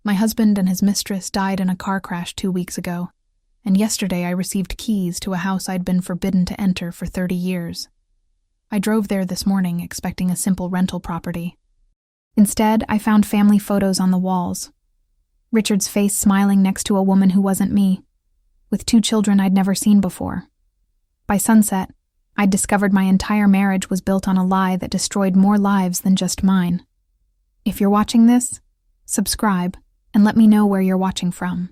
My husband and his mistress died in a car crash 2 weeks ago, and yesterday I received keys to a house I'd been forbidden to enter for 30 years. I drove there this morning expecting a simple rental property. Instead, I found family photos on the walls. Richard's face smiling next to a woman who wasn't me, with 2 children I'd never seen before. By sunset, I'd discovered my entire marriage was built on a lie that destroyed more lives than just mine. If you're watching this, subscribe and let me know where you're watching from.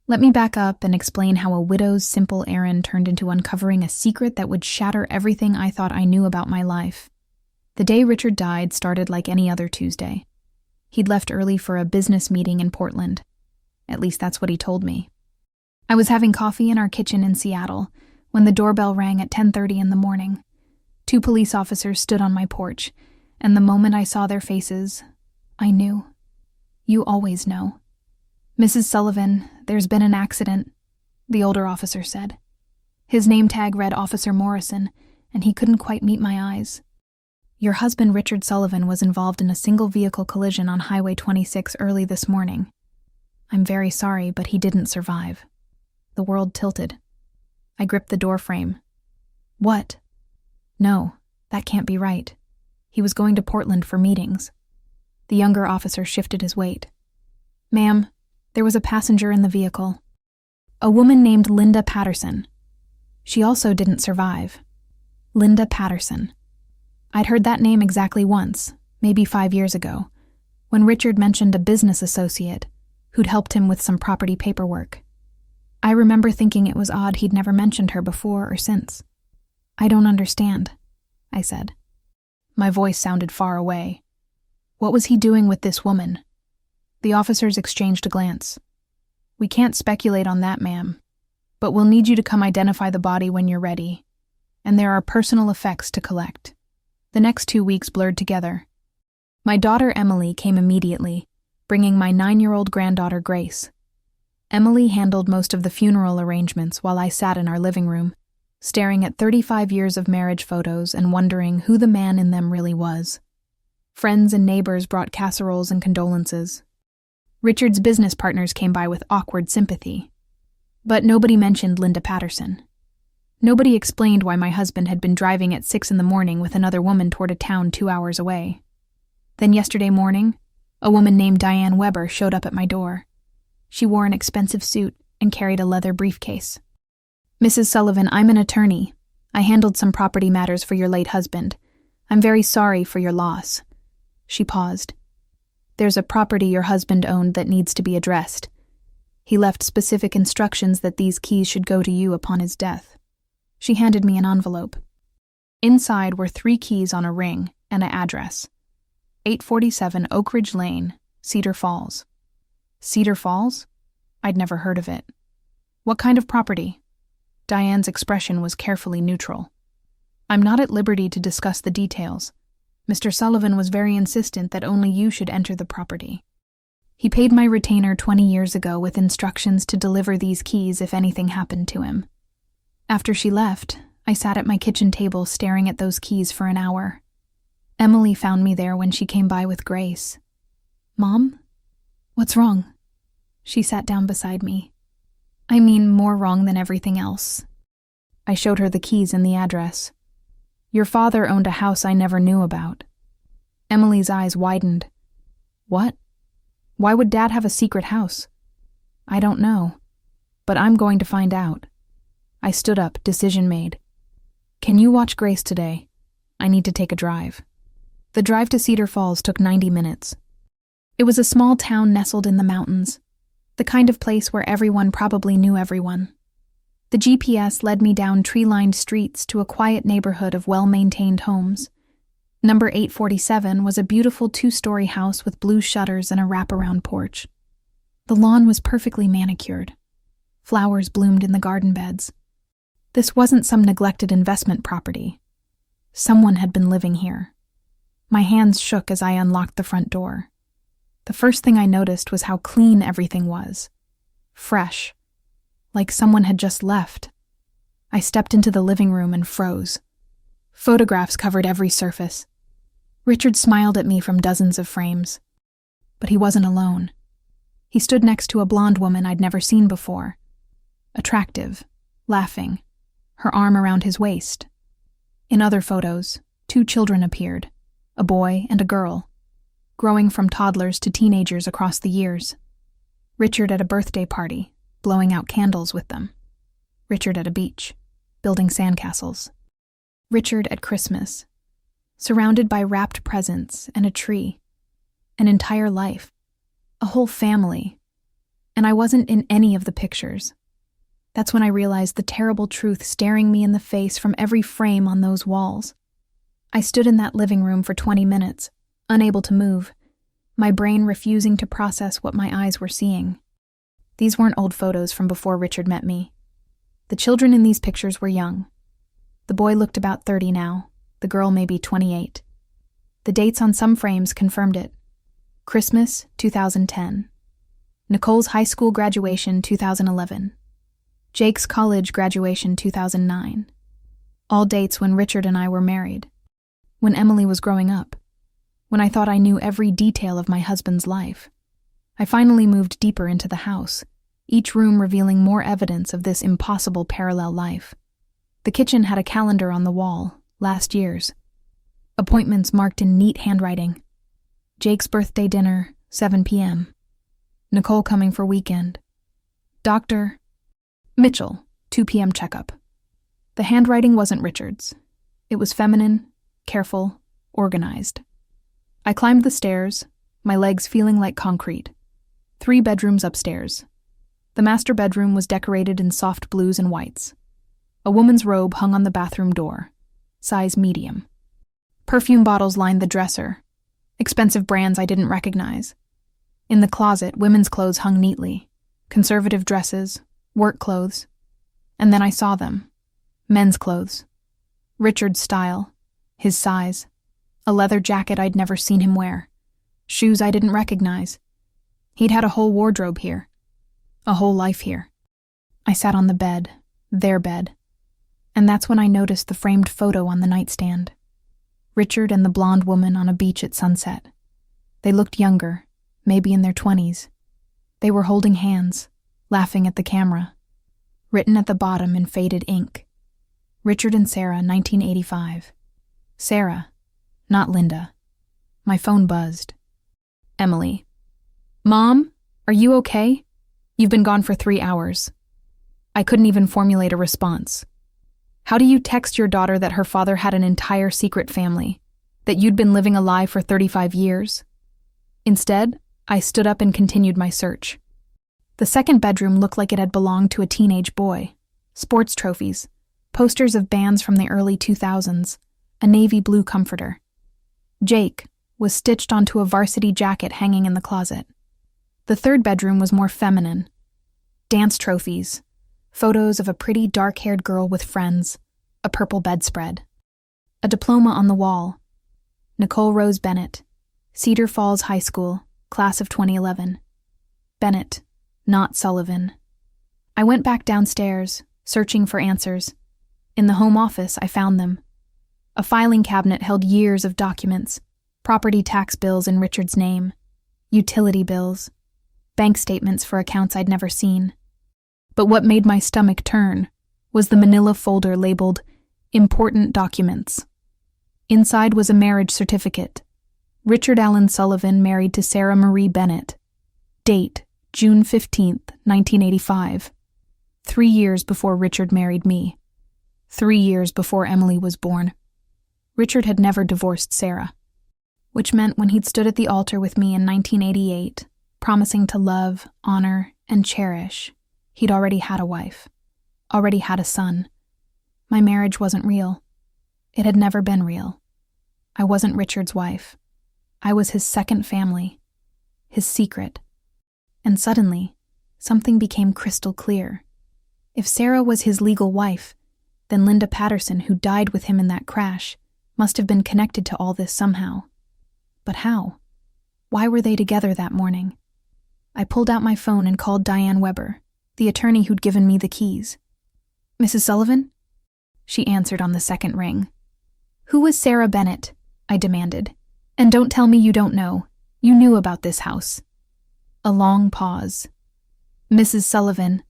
Let me back up and explain how a widow's simple errand turned into uncovering a secret that would shatter everything I thought I knew about my life. The day Richard died started like any other Tuesday. He'd left early for a business meeting in Portland. At least that's what he told me. I was having coffee in our kitchen in Seattle when the doorbell rang at 10:30 in the morning. 2 police officers stood on my porch, and the moment I saw their faces, I knew. You always know. "Mrs. Sullivan, there's been an accident," the older officer said. His name tag read Officer Morrison, and he couldn't quite meet my eyes. "Your husband Richard Sullivan was involved in a single-vehicle collision on Highway 26 early this morning. I'm very sorry, but he didn't survive." The world tilted. I gripped the doorframe. "What?" "No, that can't be right. He was going to Portland for meetings." The younger officer shifted his weight. "Ma'am, there was a passenger in the vehicle. A woman named Linda Patterson. She also didn't survive." Linda Patterson. I'd heard that name exactly once, maybe 5 years ago, when Richard mentioned a business associate who'd helped him with some property paperwork. I remember thinking it was odd he'd never mentioned her before or since. "I don't understand," I said. My voice sounded far away. "What was he doing with this woman?" The officers exchanged a glance. "We can't speculate on that, ma'am, but we'll need you to come identify the body when you're ready, and there are personal effects to collect." The next 2 weeks blurred together. My daughter Emily came immediately, bringing my 9-year-old granddaughter Grace. Emily handled most of the funeral arrangements while I sat in our living room, staring at 35 years of marriage photos and wondering who the man in them really was. Friends and neighbors brought casseroles and condolences. Richard's business partners came by with awkward sympathy. But nobody mentioned Linda Patterson. Nobody explained why my husband had been driving at 6 in the morning with another woman toward a town 2 hours away. Then yesterday morning, a woman named Diane Weber showed up at my door. She wore an expensive suit and carried a leather briefcase. "Mrs. Sullivan, I'm an attorney. I handled some property matters for your late husband. I'm very sorry for your loss." She paused. "There's a property your husband owned that needs to be addressed. He left specific instructions that these keys should go to you upon his death." She handed me an envelope. Inside were 3 keys on a ring and an address. 847 Oak Ridge Lane, Cedar Falls. Cedar Falls? I'd never heard of it. "What kind of property?" Diane's expression was carefully neutral. "I'm not at liberty to discuss the details. Mr. Sullivan was very insistent that only you should enter the property. He paid my retainer 20 years ago with instructions to deliver these keys if anything happened to him." After she left, I sat at my kitchen table staring at those keys for an hour. Emily found me there when she came by with Grace. "Mom? What's wrong?" She sat down beside me. "I mean, more wrong than everything else." I showed her the keys and the address. "Your father owned a house I never knew about." Emily's eyes widened. "What? Why would Dad have a secret house?" "I don't know, but I'm going to find out." I stood up, decision made. "Can you watch Grace today? I need to take a drive." The drive to Cedar Falls took 90 minutes. It was a small town nestled in the mountains, the kind of place where everyone probably knew everyone. The GPS led me down tree-lined streets to a quiet neighborhood of well-maintained homes. Number 847 was a beautiful 2-story house with blue shutters and a wraparound porch. The lawn was perfectly manicured. Flowers bloomed in the garden beds. This wasn't some neglected investment property. Someone had been living here. My hands shook as I unlocked the front door. The first thing I noticed was how clean everything was. Fresh. Like someone had just left. I stepped into the living room and froze. Photographs covered every surface. Richard smiled at me from dozens of frames. But he wasn't alone. He stood next to a blonde woman I'd never seen before. Attractive, laughing, her arm around his waist. In other photos, 2 children appeared, a boy and a girl, growing from toddlers to teenagers across the years. Richard at a birthday party, blowing out candles with them. Richard at a beach, building sandcastles. Richard at Christmas, surrounded by wrapped presents and a tree. An entire life, a whole family, and I wasn't in any of the pictures. That's when I realized the terrible truth staring me in the face from every frame on those walls. I stood in that living room for 20 minutes, unable to move, my brain refusing to process what my eyes were seeing. These weren't old photos from before Richard met me. The children in these pictures were young. The boy looked about 30 now, the girl maybe 28. The dates on some frames confirmed it. Christmas, 2010. Nicole's high school graduation, 2011. Jake's college graduation, 2009. All dates when Richard and I were married. When Emily was growing up. When I thought I knew every detail of my husband's life. I finally moved deeper into the house, each room revealing more evidence of this impossible parallel life. The kitchen had a calendar on the wall, last year's. Appointments marked in neat handwriting. Jake's birthday dinner, 7 p.m. Nicole coming for weekend. Dr. Mitchell, 2 p.m. checkup. The handwriting wasn't Richard's. It was feminine, careful, organized. I climbed the stairs, my legs feeling like concrete. 3 bedrooms upstairs. The master bedroom was decorated in soft blues and whites. A woman's robe hung on the bathroom door, size medium. Perfume bottles lined the dresser, expensive brands I didn't recognize. In the closet, women's clothes hung neatly, conservative dresses, work clothes. And then I saw them. Men's clothes. Richard's style, his size. A leather jacket I'd never seen him wear. Shoes I didn't recognize. He'd had a whole wardrobe here. A whole life here. I sat on the bed, their bed. And that's when I noticed the framed photo on the nightstand. Richard and the blonde woman on a beach at sunset. They looked younger, maybe in their 20s. They were holding hands, laughing at the camera. Written at the bottom in faded ink. Richard and Sarah, 1985. Sarah, not Linda. My phone buzzed. Emily. Mom, are you okay? You've been gone for 3 hours. I couldn't even formulate a response. How do you text your daughter that her father had an entire secret family, that you'd been living a lie for 35 years? Instead, I stood up and continued my search. The second bedroom looked like it had belonged to a teenage boy. Sports trophies, posters of bands from the early 2000s, a navy blue comforter. Jake was stitched onto a varsity jacket hanging in the closet. The third bedroom was more feminine. Dance trophies, photos of a pretty dark-haired girl with friends, a purple bedspread. A diploma on the wall. Nicole Rose Bennett, Cedar Falls High School, class of 2011. Bennett, not Sullivan. I went back downstairs, searching for answers. In the home office, I found them. A filing cabinet held years of documents, property tax bills in Richard's name, utility bills, bank statements for accounts I'd never seen. But what made my stomach turn was the manila folder labeled Important Documents. Inside was a marriage certificate. Richard Allen Sullivan married to Sarah Marie Bennett. Date, June 15th, 1985. 3 years before Richard married me. 3 years before Emily was born. Richard had never divorced Sarah, which meant when he'd stood at the altar with me in 1988, promising to love, honor, and cherish, he'd already had a wife, already had a son. My marriage wasn't real. It had never been real. I wasn't Richard's wife. I was his second family, his secret. And suddenly, something became crystal clear. If Sarah was his legal wife, then Linda Patterson, who died with him in that crash, must have been connected to all this somehow. But how? Why were they together that morning? I pulled out my phone and called Diane Weber, the attorney who'd given me the keys. Mrs. Sullivan? She answered on the second ring. Who was Sarah Bennett? I demanded. And don't tell me you don't know. You knew about this house. A long pause. Mrs. Sullivan,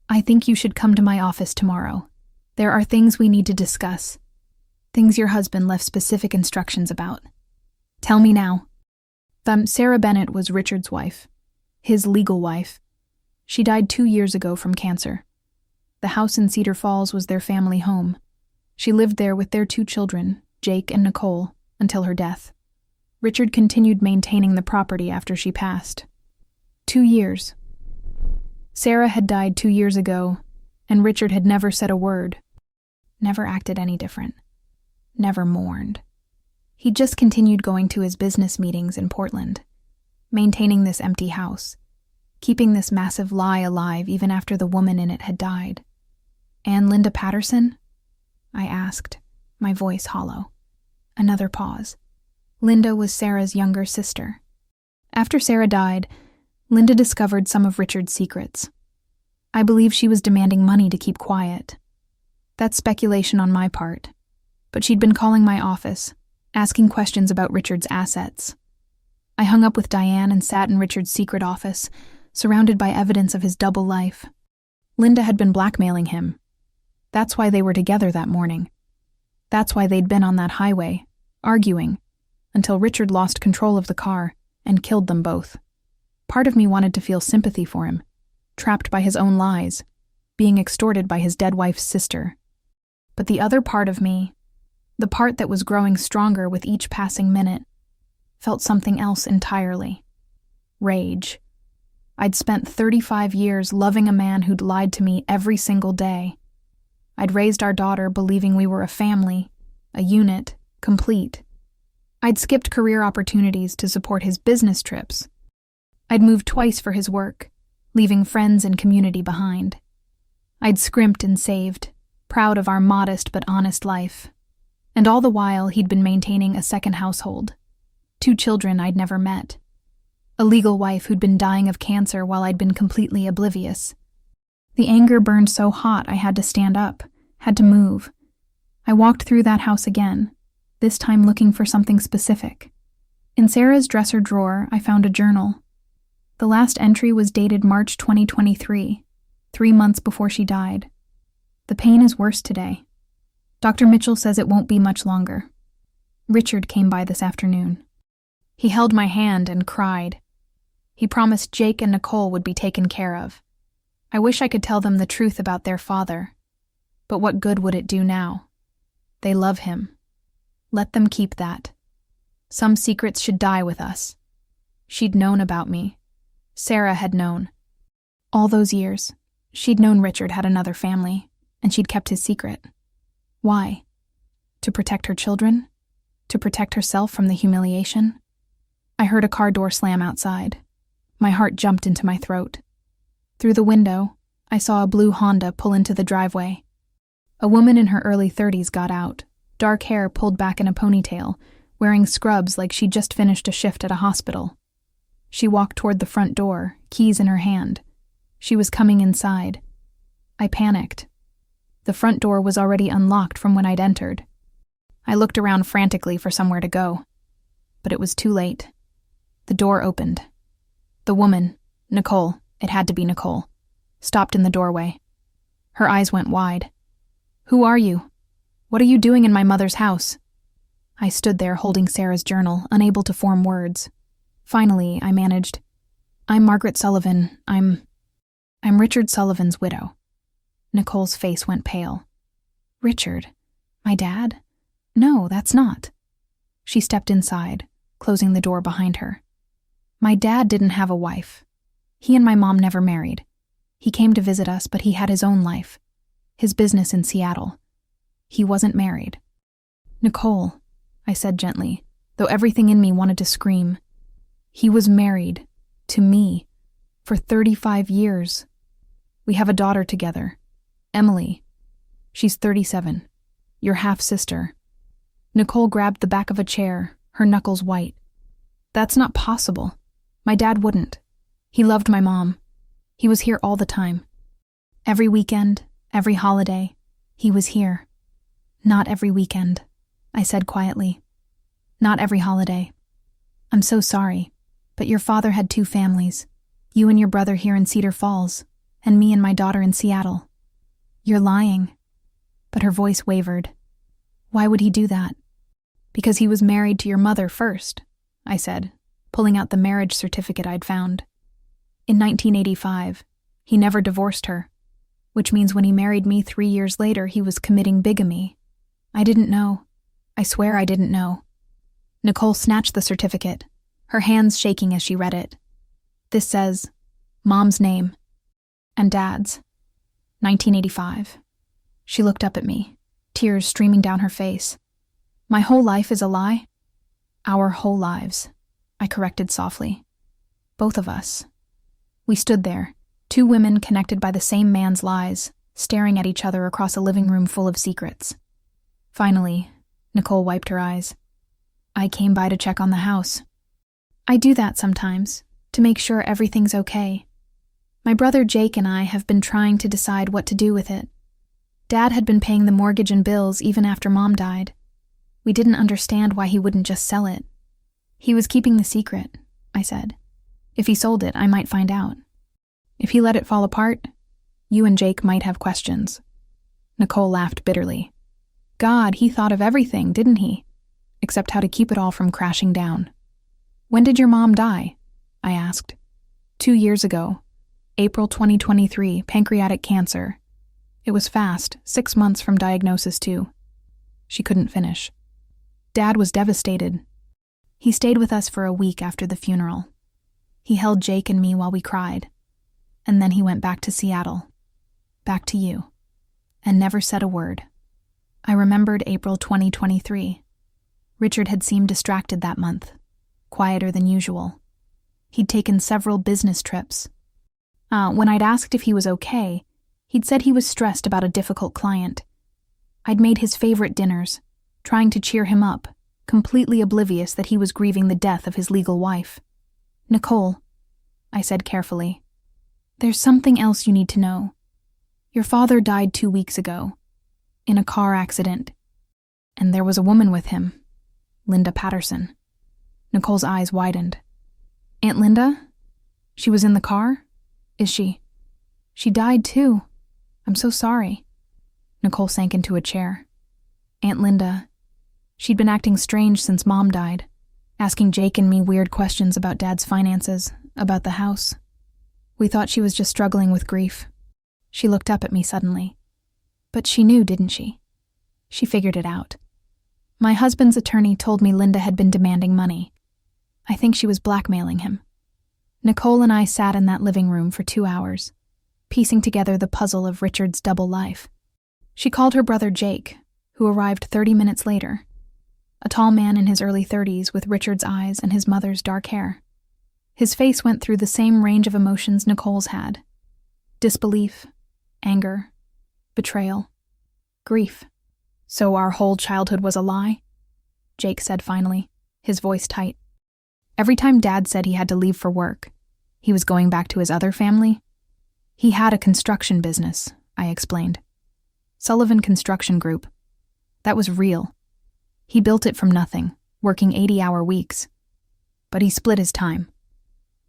I think you should come to my office tomorrow. There are things we need to discuss. Things your husband left specific instructions about. Tell me now. Sarah Bennett was Richard's wife, his legal wife. She died 2 years ago from cancer. The house in Cedar Falls was their family home. She lived there with their 2 children, Jake and Nicole, until her death. Richard continued maintaining the property after she passed. 2 years. Sarah had died 2 years ago, and Richard had never said a word, never acted any different, never mourned. He just continued going to his business meetings in Portland, maintaining this empty house, keeping this massive lie alive even after the woman in it had died. And Linda Patterson? I asked, my voice hollow. Another pause. Linda was Sarah's younger sister. After Sarah died, Linda discovered some of Richard's secrets. I believe she was demanding money to keep quiet. That's speculation on my part, but she'd been calling my office, asking questions about Richard's assets. I hung up with Diane and sat in Richard's secret office, surrounded by evidence of his double life. Linda had been blackmailing him. That's why they were together that morning. That's why they'd been on that highway, arguing, until Richard lost control of the car and killed them both. Part of me wanted to feel sympathy for him, trapped by his own lies, being extorted by his dead wife's sister. But the other part of me, the part that was growing stronger with each passing minute, felt something else entirely. Rage. I'd spent 35 years loving a man who'd lied to me every single day. I'd raised our daughter believing we were a family, a unit, complete. I'd skipped career opportunities to support his business trips. I'd moved twice for his work, leaving friends and community behind. I'd scrimped and saved, proud of our modest but honest life. And all the while, he'd been maintaining a second household, 2 children I'd never met, a legal wife who'd been dying of cancer while I'd been completely oblivious. The anger burned so hot I had to stand up, had to move. I walked through that house again, this time looking for something specific. In Sarah's dresser drawer, I found a journal. The last entry was dated March 2023, 3 months before she died. The pain is worse today. Dr. Mitchell says it won't be much longer. Richard came by this afternoon. He held my hand and cried. He promised Jake and Nicole would be taken care of. I wish I could tell them the truth about their father. But what good would it do now? They love him. Let them keep that. Some secrets should die with us. She'd known about me. Sarah had known. All those years, she'd known Richard had another family, and she'd kept his secret. Why? To protect her children? To protect herself from the humiliation? I heard a car door slam outside. My heart jumped into my throat. Through the window, I saw a blue Honda pull into the driveway. A woman in her early 30s got out, dark hair pulled back in a ponytail, wearing scrubs like she'd just finished a shift at a hospital. She walked toward the front door, keys in her hand. She was coming inside. I panicked. The front door was already unlocked from when I'd entered. I looked around frantically for somewhere to go. But it was too late. The door opened. The woman, Nicole, it had to be Nicole, stopped in the doorway. Her eyes went wide. "Who are you? What are you doing in my mother's house?" I stood there holding Sarah's journal, unable to form words. Finally, I managed, "I'm Margaret Sullivan. I'm Richard Sullivan's widow." Nicole's face went pale. "Richard? My dad? No, that's not." She stepped inside, closing the door behind her. "My dad didn't have a wife. He and my mom never married. He came to visit us, but he had his own life. His business in Seattle. He wasn't married." "Nicole," I said gently, though everything in me wanted to scream. "He was married. To me. For 35 years. We have a daughter together. Emily. She's 37. Your half-sister." Nicole grabbed the back of a chair, her knuckles white. "That's not possible. My dad wouldn't. He loved my mom. He was here all the time. Every weekend, every holiday, he was here." "Not every weekend," I said quietly. "Not every holiday. I'm so sorry, but your father had 2 families. You and your brother here in Cedar Falls, and me and my daughter in Seattle. You're lying. But her voice wavered. Why would he do that? Because he was married to your mother first, I said, pulling out the marriage certificate I'd found. In 1985, he never divorced her, which means when he married me 3 years later, he was committing bigamy. I didn't know. I swear I didn't know. Nicole snatched the certificate, her hands shaking as she read it. This says, Mom's name, and Dad's. 1985. She looked up at me, tears streaming down her face. My whole life is a lie? Our whole lives, I corrected softly. Both of us. We stood there, 2 women connected by the same man's lies, staring at each other across a living room full of secrets. Finally, Nicole wiped her eyes. I came by to check on the house. I do that sometimes, to make sure everything's okay. My brother Jake and I have been trying to decide what to do with it. Dad had been paying the mortgage and bills even after Mom died. We didn't understand why he wouldn't just sell it. He was keeping the secret, I said. If he sold it, I might find out. If he let it fall apart, you and Jake might have questions. Nicole laughed bitterly. God, he thought of everything, didn't he? Except how to keep it all from crashing down. When did your mom die? I asked. 2 years ago. April 2023, pancreatic cancer. It was fast, 6 months from diagnosis too. She couldn't finish. Dad was devastated. He stayed with us for a week after the funeral. He held Jake and me while we cried. And then he went back to Seattle. Back to you. And never said a word. I remembered April 2023. Richard had seemed distracted that month, quieter than usual. He'd taken several business trips. When I'd asked if he was okay, he'd said he was stressed about a difficult client. I'd made his favorite dinners, trying to cheer him up, completely oblivious that he was grieving the death of his legal wife. Nicole, I said carefully, there's something else you need to know. Your father died 2 weeks ago, in a car accident, and there was a woman with him, Linda Patterson. Nicole's eyes widened. Aunt Linda? She was in the car? Is she? She died too. I'm so sorry. Nicole sank into a chair. Aunt Linda. She'd been acting strange since Mom died, asking Jake and me weird questions about Dad's finances, about the house. We thought she was just struggling with grief. She looked up at me suddenly. But she knew, didn't she? She figured it out. My husband's attorney told me Linda had been demanding money. I think she was blackmailing him. Nicole and I sat in that living room for 2 hours, piecing together the puzzle of Richard's double life. She called her brother Jake, who arrived 30 minutes later, a tall man in his early 30s with Richard's eyes and his mother's dark hair. His face went through the same range of emotions Nicole's had. Disbelief, anger, betrayal, grief. So our whole childhood was a lie? Jake said finally, his voice tight. Every time Dad said he had to leave for work, he was going back to his other family. He had a construction business, I explained. Sullivan Construction Group. That was real. He built it from nothing, working 80-hour weeks. But he split his time.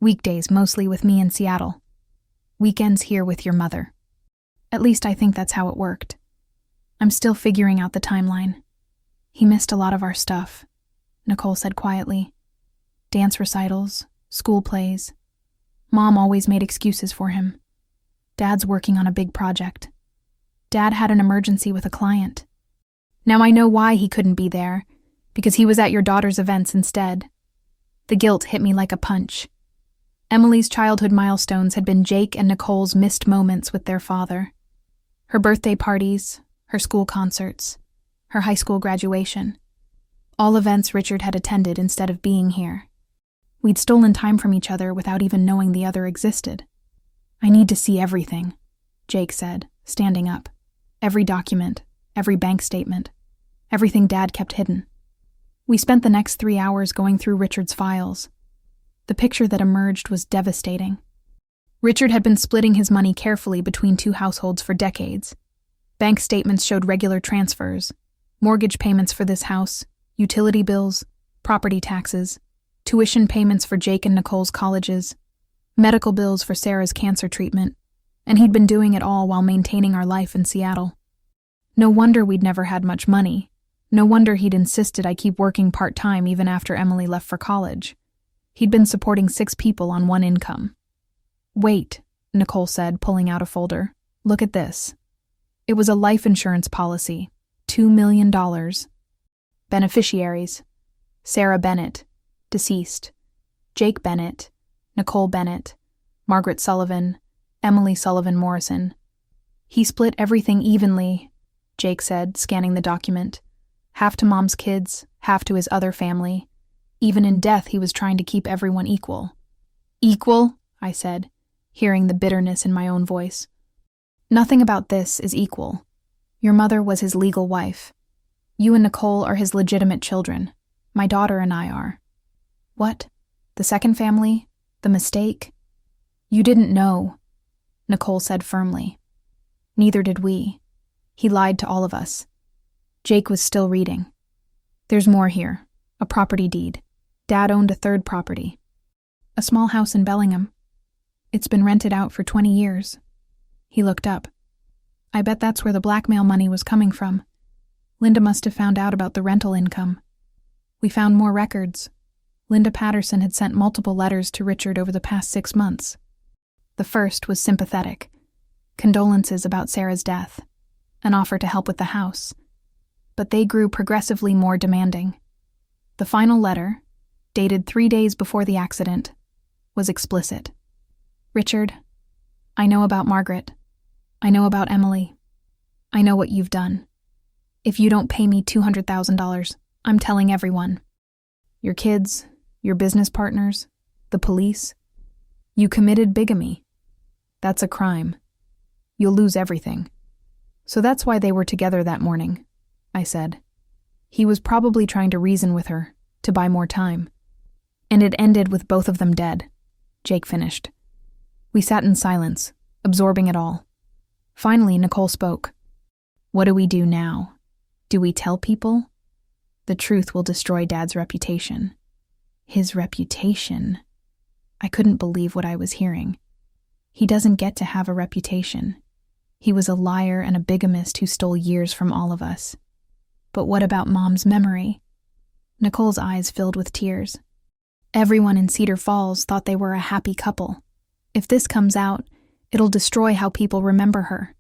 Weekdays mostly with me in Seattle. Weekends here with your mother. At least I think that's how it worked. I'm still figuring out the timeline. He missed a lot of our stuff, Nicole said quietly. Dance recitals, school plays. Mom always made excuses for him. Dad's working on a big project. Dad had an emergency with a client. Now I know why he couldn't be there, because he was at your daughter's events instead. The guilt hit me like a punch. Emily's childhood milestones had been Jake and Nicole's missed moments with their father. Her birthday parties, her school concerts, her high school graduation. All events Richard had attended instead of being here. We'd stolen time from each other without even knowing the other existed. I need to see everything, Jake said, standing up. Every document, every bank statement, everything Dad kept hidden. We spent the next 3 hours going through Richard's files. The picture that emerged was devastating. Richard had been splitting his money carefully between 2 households for decades. Bank statements showed regular transfers, mortgage payments for this house, utility bills, property taxes, tuition payments for Jake and Nicole's colleges. medical bills for Sarah's cancer treatment, and he'd been doing it all while maintaining our life in Seattle. No wonder we'd never had much money. No wonder he'd insisted I keep working part-time even after Emily left for college. He'd been supporting 6 people on one income. "Wait," Nicole said, pulling out a folder. "Look at this." It was a life insurance policy. $2 million. Beneficiaries: Sarah Bennett, deceased; Jake Bennett, Nicole Bennett, Margaret Sullivan, Emily Sullivan Morrison. "He split everything evenly," Jake said, scanning the document. "Half to Mom's kids, half to his other family. Even in death, he was trying to keep everyone equal." "Equal?" I said, hearing the bitterness in my own voice. "Nothing about this is equal. Your mother was his legal wife. You and Nicole are his legitimate children. My daughter and I are." "What? The second family? The mistake?" "You didn't know," Nicole said firmly. "Neither did we. He lied to all of us." Jake was still reading. "There's more here. A property deed. Dad owned a third property. A small house in Bellingham. It's been rented out for 20 years. He looked up. "I bet that's where the blackmail money was coming from. Linda must have found out about the rental income. We found more records. Linda Patterson had sent multiple letters to Richard over the past 6 months. The first was sympathetic. Condolences about Sarah's death. An offer to help with the house. But they grew progressively more demanding. The final letter, dated 3 days before the accident, was explicit. "Richard, I know about Margaret. I know about Emily. I know what you've done. If you don't pay me $200,000, I'm telling everyone. Your kids, your business partners, the police. You committed bigamy. That's a crime. You'll lose everything." "So that's why they were together that morning," I said. "He was probably trying to reason with her, to buy more time. And it ended with both of them dead," Jake finished. We sat in silence, absorbing it all. Finally, Nicole spoke. "What do we do now? Do we tell people? The truth will destroy Dad's reputation." His reputation? I couldn't believe what I was hearing. He doesn't get to have a reputation. He was a liar and a bigamist who stole years from all of us. But what about Mom's memory? Nicole's eyes filled with tears. Everyone in Cedar Falls thought they were a happy couple. If this comes out, it'll destroy how people remember her.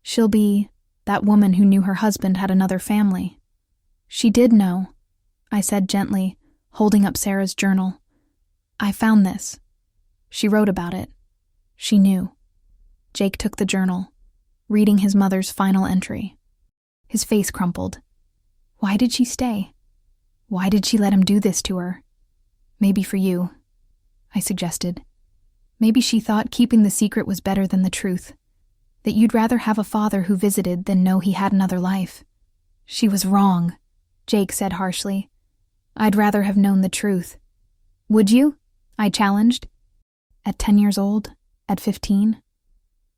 She'll be that woman who knew her husband had another family. "She did know," I said gently, holding up Sarah's journal. "I found this. She wrote about it. She knew." Jake took the journal, reading his mother's final entry. His face crumpled. Why did she stay? Why did she let him do this to her? "Maybe for you," I suggested. "Maybe she thought keeping the secret was better than the truth. That you'd rather have a father who visited than know he had another life." "She was wrong," Jake said harshly. "I'd rather have known the truth." "Would you?" I challenged. "At 10 years old? At 15?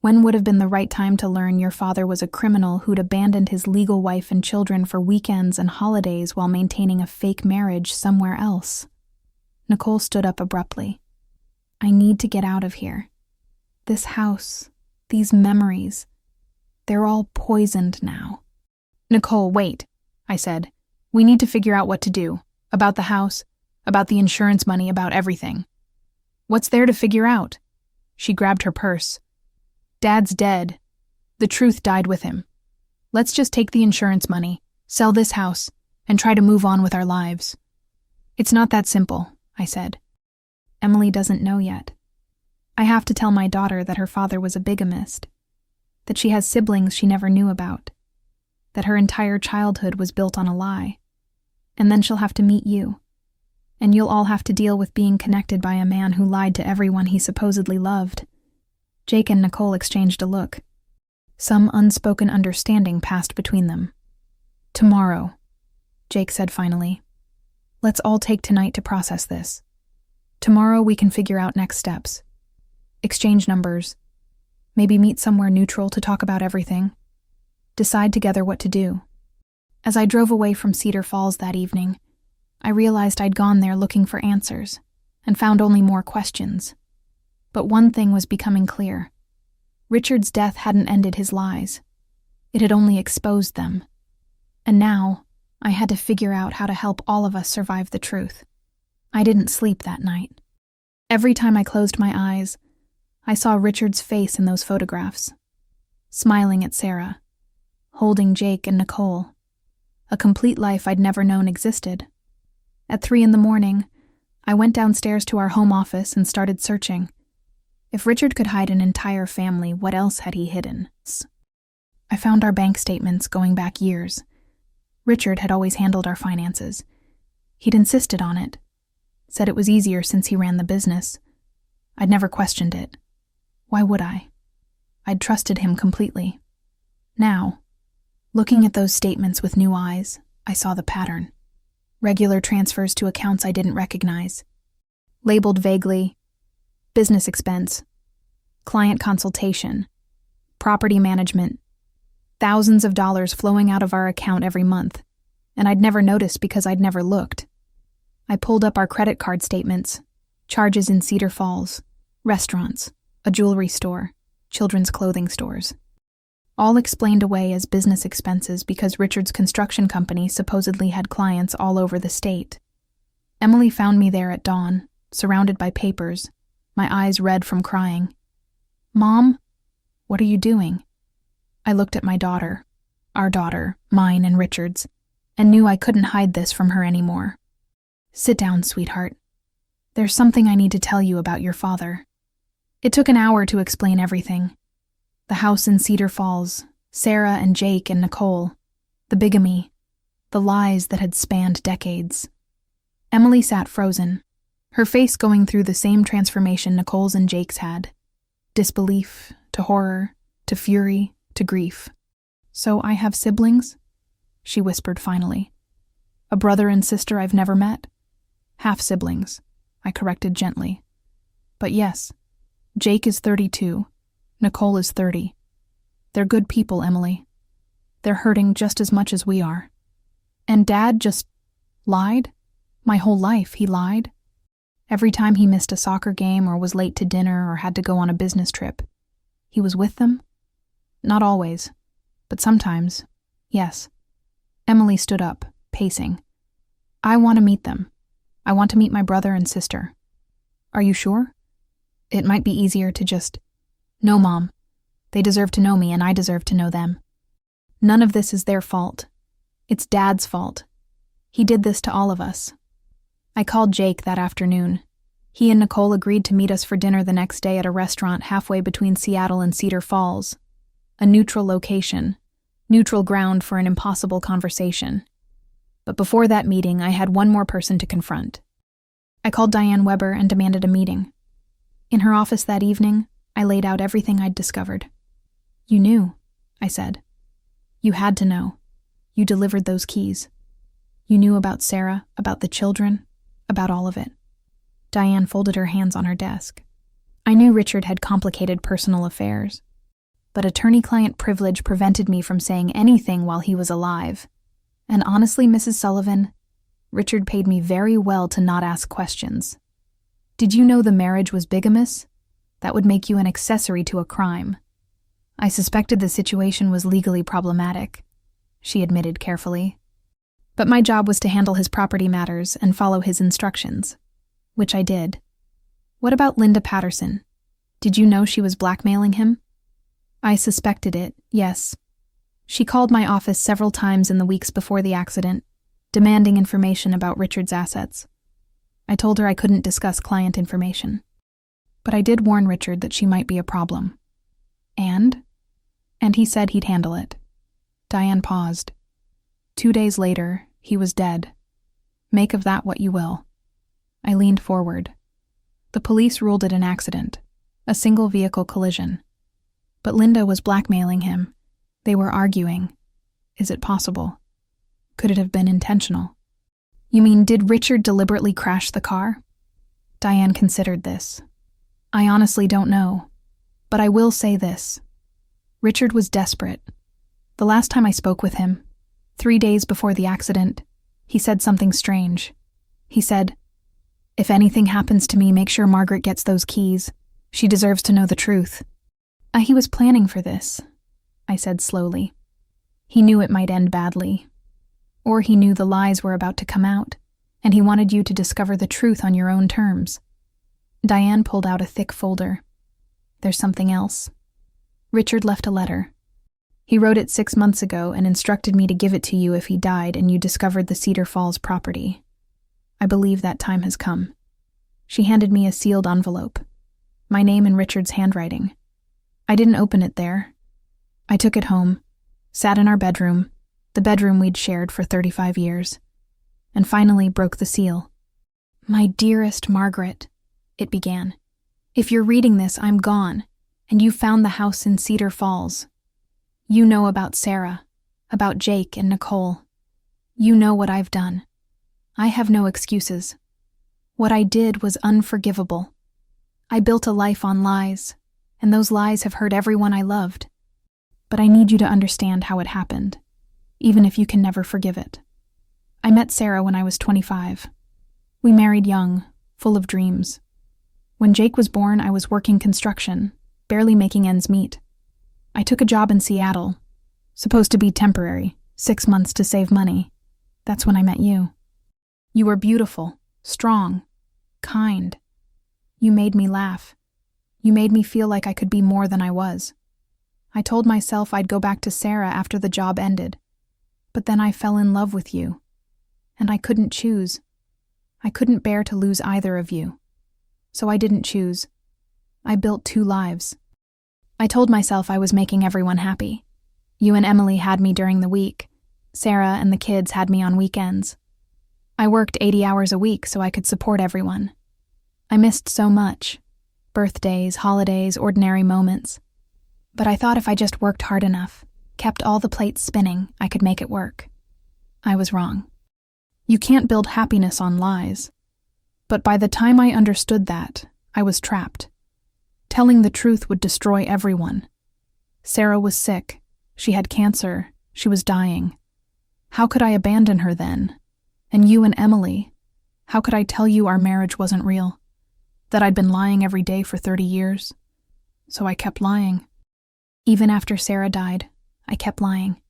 When would have been the right time to learn your father was a criminal who'd abandoned his legal wife and children for weekends and holidays while maintaining a fake marriage somewhere else?" Nicole stood up abruptly. "I need to get out of here. This house, these memories, they're all poisoned now." "Nicole, wait," I said. "We need to figure out what to do. About the house, about the insurance money, about everything." "What's there to figure out?" She grabbed her purse. "Dad's dead. The truth died with him. Let's just take the insurance money, sell this house, and try to move on with our lives." "It's not that simple," I said. "Emily doesn't know yet. I have to tell my daughter that her father was a bigamist, that she has siblings she never knew about, that her entire childhood was built on a lie. And then she'll have to meet you. And you'll all have to deal with being connected by a man who lied to everyone he supposedly loved." Jake and Nicole exchanged a look. Some unspoken understanding passed between them. "Tomorrow," Jake said finally. "Let's all take tonight to process this. Tomorrow we can figure out next steps. Exchange numbers. Maybe meet somewhere neutral to talk about everything. Decide together what to do." As I drove away from Cedar Falls that evening, I realized I'd gone there looking for answers, and found only more questions. But one thing was becoming clear. Richard's death hadn't ended his lies. It had only exposed them. And now, I had to figure out how to help all of us survive the truth. I didn't sleep that night. Every time I closed my eyes, I saw Richard's face in those photographs, smiling at Sarah, holding Jake and Nicole, a complete life I'd never known existed. At 3 a.m, I went downstairs to our home office and started searching. If Richard could hide an entire family, what else had he hidden? I found our bank statements going back years. Richard had always handled our finances. He'd insisted on it, said it was easier since he ran the business. I'd never questioned it. Why would I? I'd trusted him completely. Now, looking at those statements with new eyes, I saw the pattern. Regular transfers to accounts I didn't recognize. Labeled vaguely, business expense, client consultation, property management, thousands of dollars flowing out of our account every month, and I'd never noticed because I'd never looked. I pulled up our credit card statements, charges in Cedar Falls, restaurants, a jewelry store, children's clothing stores. All explained away as business expenses because Richard's construction company supposedly had clients all over the state. Emily found me there at dawn, surrounded by papers, my eyes red from crying. "Mom, what are you doing?" I looked at my daughter, our daughter, mine and Richard's, and knew I couldn't hide this from her anymore. "Sit down, sweetheart. There's something I need to tell you about your father." It took an hour to explain everything. The house in Cedar Falls, Sarah and Jake and Nicole, the bigamy, the lies that had spanned decades. Emily sat frozen, her face going through the same transformation Nicole's and Jake's had. Disbelief, to horror, to fury, to grief. "So I have siblings?" she whispered finally. "A brother and sister I've never met?" "Half-siblings," I corrected gently. "But yes, Jake is 32, Nicole is 30. They're good people, Emily. They're hurting just as much as we are. And Dad just lied? My whole life he lied. Every time he missed a soccer game or was late to dinner or had to go on a business trip, he was with them? Not always, but sometimes, yes." Emily stood up, pacing. "I want to meet them. I want to meet my brother and sister." "Are you sure? It might be easier to just..." "No, Mom. They deserve to know me and I deserve to know them. None of this is their fault. It's Dad's fault. He did this to all of us." I called Jake that afternoon. He and Nicole agreed to meet us for dinner the next day at a restaurant halfway between Seattle and Cedar Falls. A neutral location, neutral ground for an impossible conversation. But before that meeting, I had one more person to confront. I called Diane Weber and demanded a meeting. In her office that evening, I laid out everything I'd discovered. "You knew," I said. "You had to know. You delivered those keys. You knew about Sarah, about the children, about all of it." Diane folded her hands on her desk. I knew Richard had complicated personal affairs, but attorney-client privilege prevented me from saying anything while he was alive. And honestly, Mrs. Sullivan, Richard paid me very well to not ask questions. "Did you know the marriage was bigamous? That would make you an accessory to a crime." I suspected the situation was legally problematic, she admitted carefully. But my job was to handle his property matters and follow his instructions, which I did. "What about Linda Patterson? Did you know she was blackmailing him?" I suspected it, yes. She called my office several times in the weeks before the accident, demanding information about Richard's assets. I told her I couldn't discuss client information. But I did warn Richard that she might be a problem. And he said he'd handle it. Diane paused. 2 days later, he was dead. Make of that what you will. I leaned forward. The police ruled it an accident, a single-vehicle collision. But Linda was blackmailing him. They were arguing. Is it possible? Could it have been intentional? "You mean, did Richard deliberately crash the car?" Diane considered this. "I honestly don't know. But I will say this. Richard was desperate. The last time I spoke with him, 3 days before the accident, he said something strange. He said, 'If anything happens to me, make sure Margaret gets those keys. She deserves to know the truth. He was planning for this, I said slowly. He knew it might end badly. Or he knew the lies were about to come out, and he wanted you to discover the truth on your own terms. Diane pulled out a thick folder. There's something else. Richard left a letter. He wrote it 6 months ago and instructed me to give it to you if he died and you discovered the Cedar Falls property. I believe that time has come. She handed me a sealed envelope. My name in Richard's handwriting. I didn't open it there. I took it home, sat in our bedroom, the bedroom we'd shared for 35 years, and finally broke the seal. My dearest Margaret, it began. If you're reading this, I'm gone, and you found the house in Cedar Falls. You know about Sarah, about Jake and Nicole. You know what I've done. I have no excuses. What I did was unforgivable. I built a life on lies, and those lies have hurt everyone I loved. But I need you to understand how it happened, even if you can never forgive it. I met Sarah when I was 25. We married young, full of dreams. When Jake was born, I was working construction, barely making ends meet. I took a job in Seattle, supposed to be temporary, 6 months to save money. That's when I met you. You were beautiful, strong, kind. You made me laugh. You made me feel like I could be more than I was. I told myself I'd go back to Sarah after the job ended. But then I fell in love with you. And I couldn't choose. I couldn't bear to lose either of you. So I didn't choose. I built 2 lives. I told myself I was making everyone happy. You and Emily had me during the week. Sarah and the kids had me on weekends. I worked 80 hours a week so I could support everyone. I missed so much. Birthdays, holidays, ordinary moments. But I thought if I just worked hard enough, kept all the plates spinning, I could make it work. I was wrong. You can't build happiness on lies. But by the time I understood that, I was trapped. Telling the truth would destroy everyone. Sarah was sick. She had cancer. She was dying. How could I abandon her then? And you and Emily, how could I tell you our marriage wasn't real? That I'd been lying every day for 30 years? So I kept lying. Even after Sarah died, I kept lying.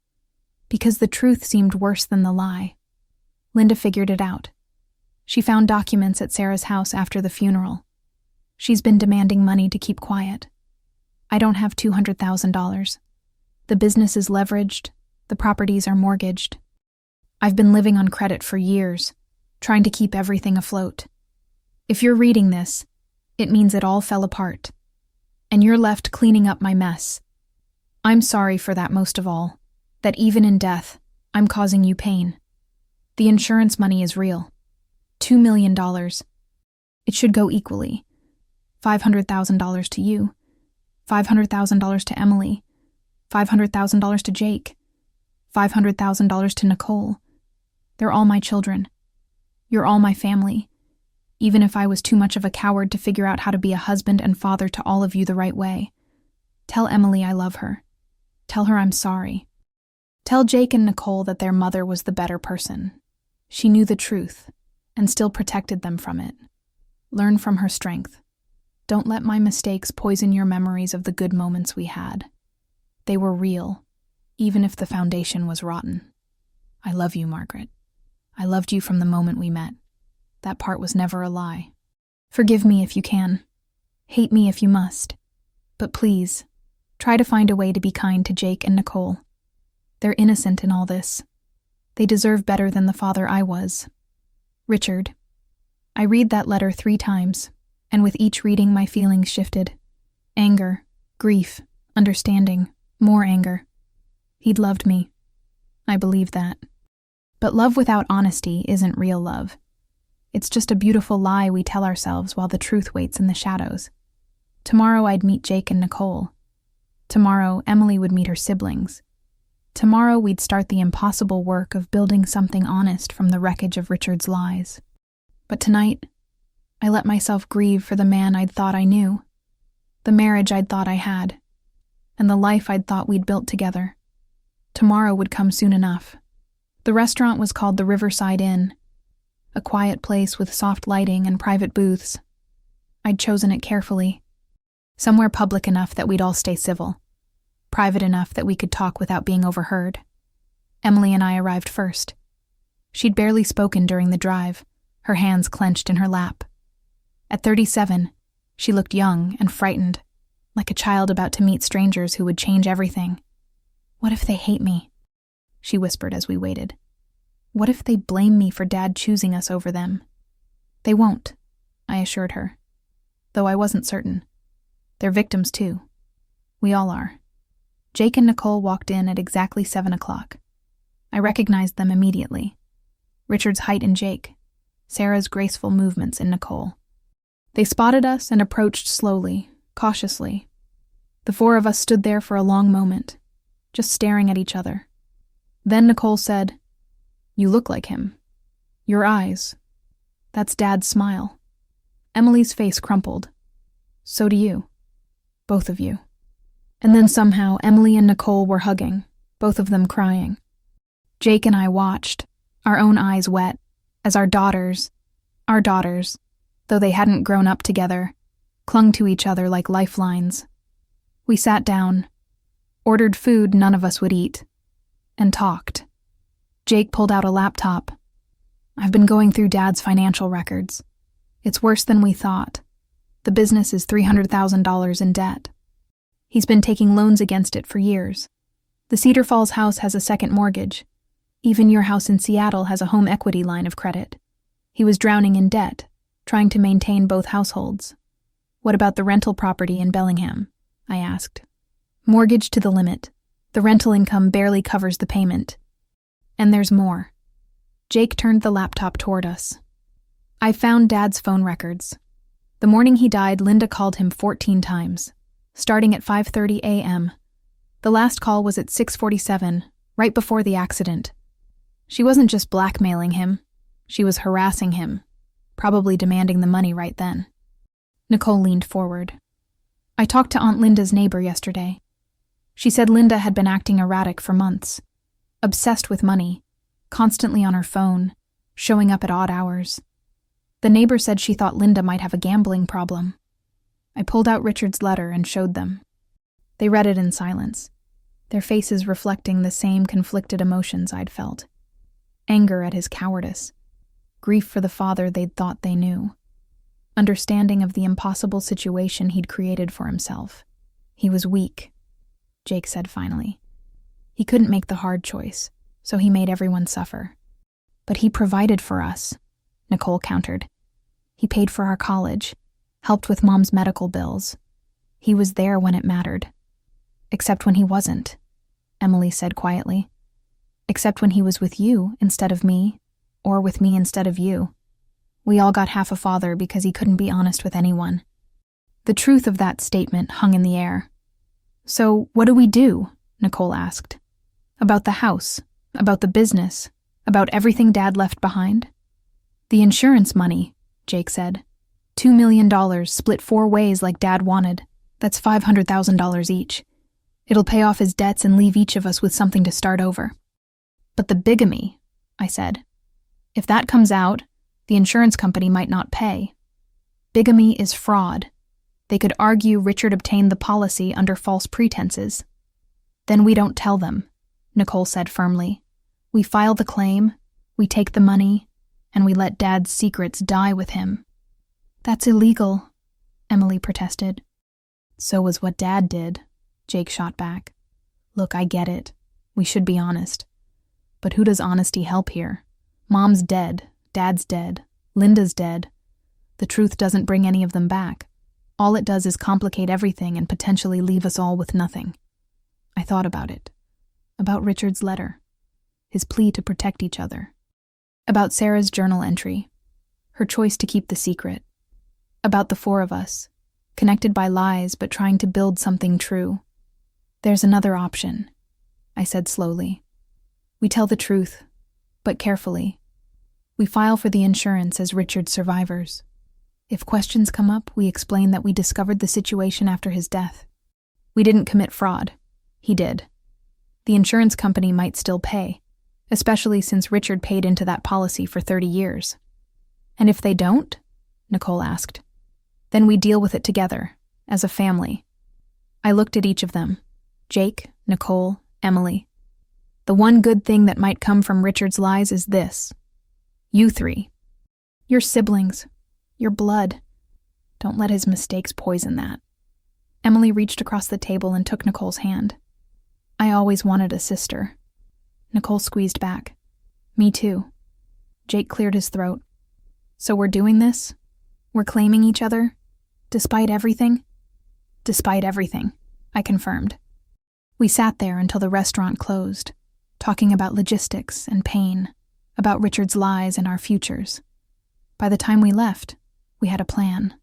Because the truth seemed worse than the lie. Linda figured it out. She found documents at Sarah's house after the funeral. She's been demanding money to keep quiet. I don't have $200,000. The business is leveraged. The properties are mortgaged. I've been living on credit for years, trying to keep everything afloat. If you're reading this, it means it all fell apart. And you're left cleaning up my mess. I'm sorry for that most of all, that even in death, I'm causing you pain. The insurance money is real. $2 million. It should go equally. $500,000 to you, $500,000 to Emily, $500,000 to Jake, $500,000 to Nicole. They're all my children. You're all my family. Even if I was too much of a coward to figure out how to be a husband and father to all of you the right way. Tell Emily I love her. Tell her I'm sorry. Tell Jake and Nicole that their mother was the better person. She knew the truth and still protected them from it. Learn from her strength. Don't let my mistakes poison your memories of the good moments we had. They were real, even if the foundation was rotten. I love you, Margaret. I loved you from the moment we met. That part was never a lie. Forgive me if you can. Hate me if you must. But please, try to find a way to be kind to Jake and Nicole. They're innocent in all this. They deserve better than the father I was. Richard. I read that letter 3 times, and with each reading my feelings shifted. Anger, grief, understanding, more anger. He'd loved me. I believe that. But love without honesty isn't real love. It's just a beautiful lie we tell ourselves while the truth waits in the shadows. Tomorrow I'd meet Jake and Nicole. Tomorrow Emily would meet her siblings. Tomorrow we'd start the impossible work of building something honest from the wreckage of Richard's lies. But tonight, I let myself grieve for the man I'd thought I knew, the marriage I'd thought I had, and the life I'd thought we'd built together. Tomorrow would come soon enough. The restaurant was called the Riverside Inn, a quiet place with soft lighting and private booths. I'd chosen it carefully. Somewhere public enough that we'd all stay civil. Private enough that we could talk without being overheard. Emily and I arrived first. She'd barely spoken during the drive, her hands clenched in her lap. At 37, she looked young and frightened, like a child about to meet strangers who would change everything. "What if they hate me?" she whispered as we waited. "What if they blame me for Dad choosing us over them?" "They won't," I assured her, though I wasn't certain. "They're victims too. We all are." Jake and Nicole walked in at exactly 7 o'clock. I recognized them immediately. Richard's height in Jake, Sarah's graceful movements in Nicole. They spotted us and approached slowly, cautiously. The four of us stood there for a long moment, just staring at each other. Then Nicole said, "You look like him. Your eyes. That's Dad's smile." Emily's face crumpled. "So do you. Both of you." And then somehow Emily and Nicole were hugging, both of them crying. Jake and I watched, our own eyes wet, as our daughters, though they hadn't grown up together, clung to each other like lifelines. We sat down, ordered food none of us would eat, and talked. Jake pulled out a laptop. "I've been going through Dad's financial records. It's worse than we thought. The business is $300,000 in debt. He's been taking loans against it for years. The Cedar Falls house has a second mortgage. Even your house in Seattle has a home equity line of credit. He was drowning in debt, trying to maintain both households." "What about the rental property in Bellingham?" I asked. "Mortgage to the limit. The rental income barely covers the payment. And there's more." Jake turned the laptop toward us. "I found Dad's phone records. The morning he died, Linda called him 14 times, starting at 5:30 a.m. The last call was at 6:47, right before the accident. She wasn't just blackmailing him. She was harassing him, probably demanding the money right then." Nicole leaned forward. "I talked to Aunt Linda's neighbor yesterday. She said Linda had been acting erratic for months, obsessed with money, constantly on her phone, showing up at odd hours. The neighbor said she thought Linda might have a gambling problem." I pulled out Richard's letter and showed them. They read it in silence, their faces reflecting the same conflicted emotions I'd felt. Anger at his cowardice, grief for the father they'd thought they knew, understanding of the impossible situation he'd created for himself. "He was weak," Jake said finally. "He couldn't make the hard choice, so he made everyone suffer. But he provided for us," Nicole countered. "He paid for our college, helped with Mom's medical bills. He was there when it mattered." "Except when he wasn't," Emily said quietly. "Except when he was with you instead of me, or with me instead of you. We all got half a father because he couldn't be honest with anyone." The truth of that statement hung in the air. "So what do we do?" Nicole asked. "About the house, about the business, about everything Dad left behind?" "The insurance money," Jake said. $2 million split 4 ways like Dad wanted. That's $500,000 each. It'll pay off his debts and leave each of us with something to start over." "But the bigamy," I said. "If that comes out, the insurance company might not pay. Bigamy is fraud. They could argue Richard obtained the policy under false pretenses." "Then we don't tell them," Nicole said firmly. "We file the claim, we take the money, and we let Dad's secrets die with him." "That's illegal," Emily protested. "So was what Dad did," Jake shot back. "Look, I get it. We should be honest. But who does honesty help here? Mom's dead, Dad's dead, Linda's dead. The truth doesn't bring any of them back. All it does is complicate everything and potentially leave us all with nothing." I thought about it. About Richard's letter. His plea to protect each other. About Sarah's journal entry. Her choice to keep the secret. About the 4 of us, connected by lies but trying to build something true. "There's another option," I said slowly. "We tell the truth, but carefully. We file for the insurance as Richard's survivors. If questions come up, we explain that we discovered the situation after his death. We didn't commit fraud. He did. The insurance company might still pay, especially since Richard paid into that policy for 30 years. And if they don't?" Nicole asked. "Then we deal with it together, as a family. I looked at each of them. Jake, Nicole, Emily. The one good thing that might come from Richard's lies is this. You three. Your siblings. Your blood. Don't let his mistakes poison that. Emily reached across the table and took Nicole's hand. I always wanted a sister. Nicole squeezed back. Me too. Jake cleared his throat. So we're doing this? We're claiming each other? Despite everything? Despite everything, I confirmed. We sat there until the restaurant closed, talking about logistics and pain, about Richard's lies and our futures. By the time we left, we had a plan.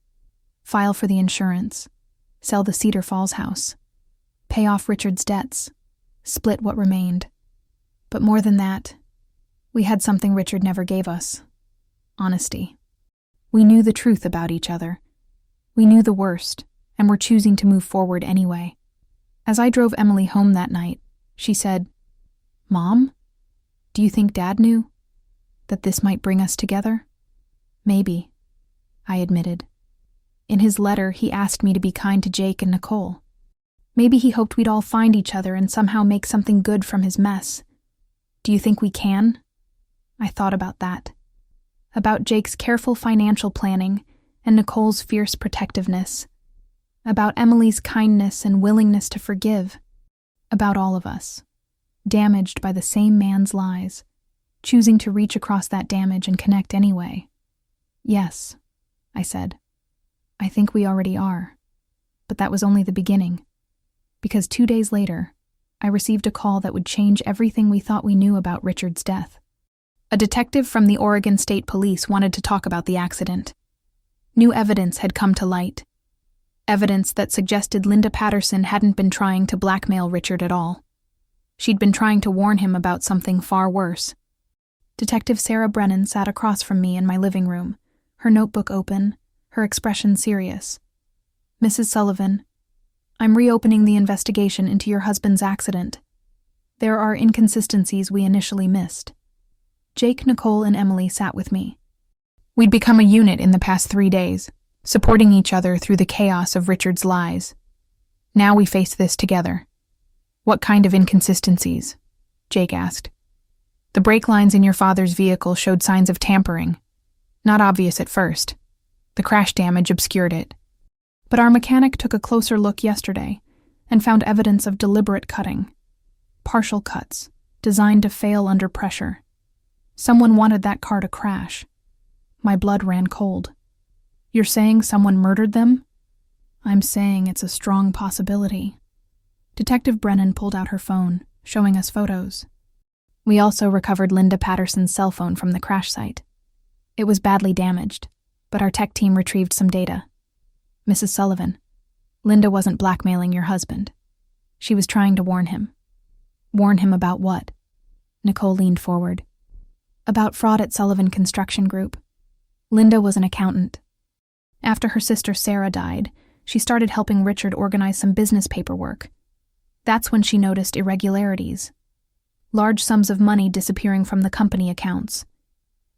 File for the insurance, sell the Cedar Falls house, pay off Richard's debts, split what remained. But more than that, we had something Richard never gave us. Honesty. We knew the truth about each other. We knew the worst, and were choosing to move forward anyway. As I drove Emily home that night, she said, "Mom, do you think Dad knew that this might bring us together?" "Maybe," I admitted. In his letter, he asked me to be kind to Jake and Nicole. Maybe he hoped we'd all find each other and somehow make something good from his mess. Do you think we can? I thought about that. About Jake's careful financial planning and Nicole's fierce protectiveness. About Emily's kindness and willingness to forgive. About all of us, damaged by the same man's lies, choosing to reach across that damage and connect anyway. Yes, I said. I think we already are. But that was only the beginning. Because 2 days later, I received a call that would change everything we thought we knew about Richard's death. A detective from the Oregon State Police wanted to talk about the accident. New evidence had come to light. Evidence that suggested Linda Patterson hadn't been trying to blackmail Richard at all. She'd been trying to warn him about something far worse. Detective Sarah Brennan sat across from me in my living room, her notebook open, her expression serious. "Mrs. Sullivan, I'm reopening the investigation into your husband's accident. There are inconsistencies we initially missed." Jake, Nicole, and Emily sat with me. We'd become a unit in the past 3 days, supporting each other through the chaos of Richard's lies. Now we face this together. "What kind of inconsistencies?" Jake asked. "The brake lines in your father's vehicle showed signs of tampering. Not obvious at first. The crash damage obscured it. But our mechanic took a closer look yesterday and found evidence of deliberate cutting. Partial cuts, designed to fail under pressure. Someone wanted that car to crash." My blood ran cold. "You're saying someone murdered them?" "I'm saying it's a strong possibility." Detective Brennan pulled out her phone, showing us photos. We also recovered Linda Patterson's cell phone from the crash site. It was badly damaged, but our tech team retrieved some data. "Mrs. Sullivan, Linda wasn't blackmailing your husband. She was trying to warn him." "Warn him about what?" Nicole leaned forward. "About fraud at Sullivan Construction Group. Linda was an accountant. After her sister Sarah died, she started helping Richard organize some business paperwork. That's when she noticed irregularities. Large sums of money disappearing from the company accounts.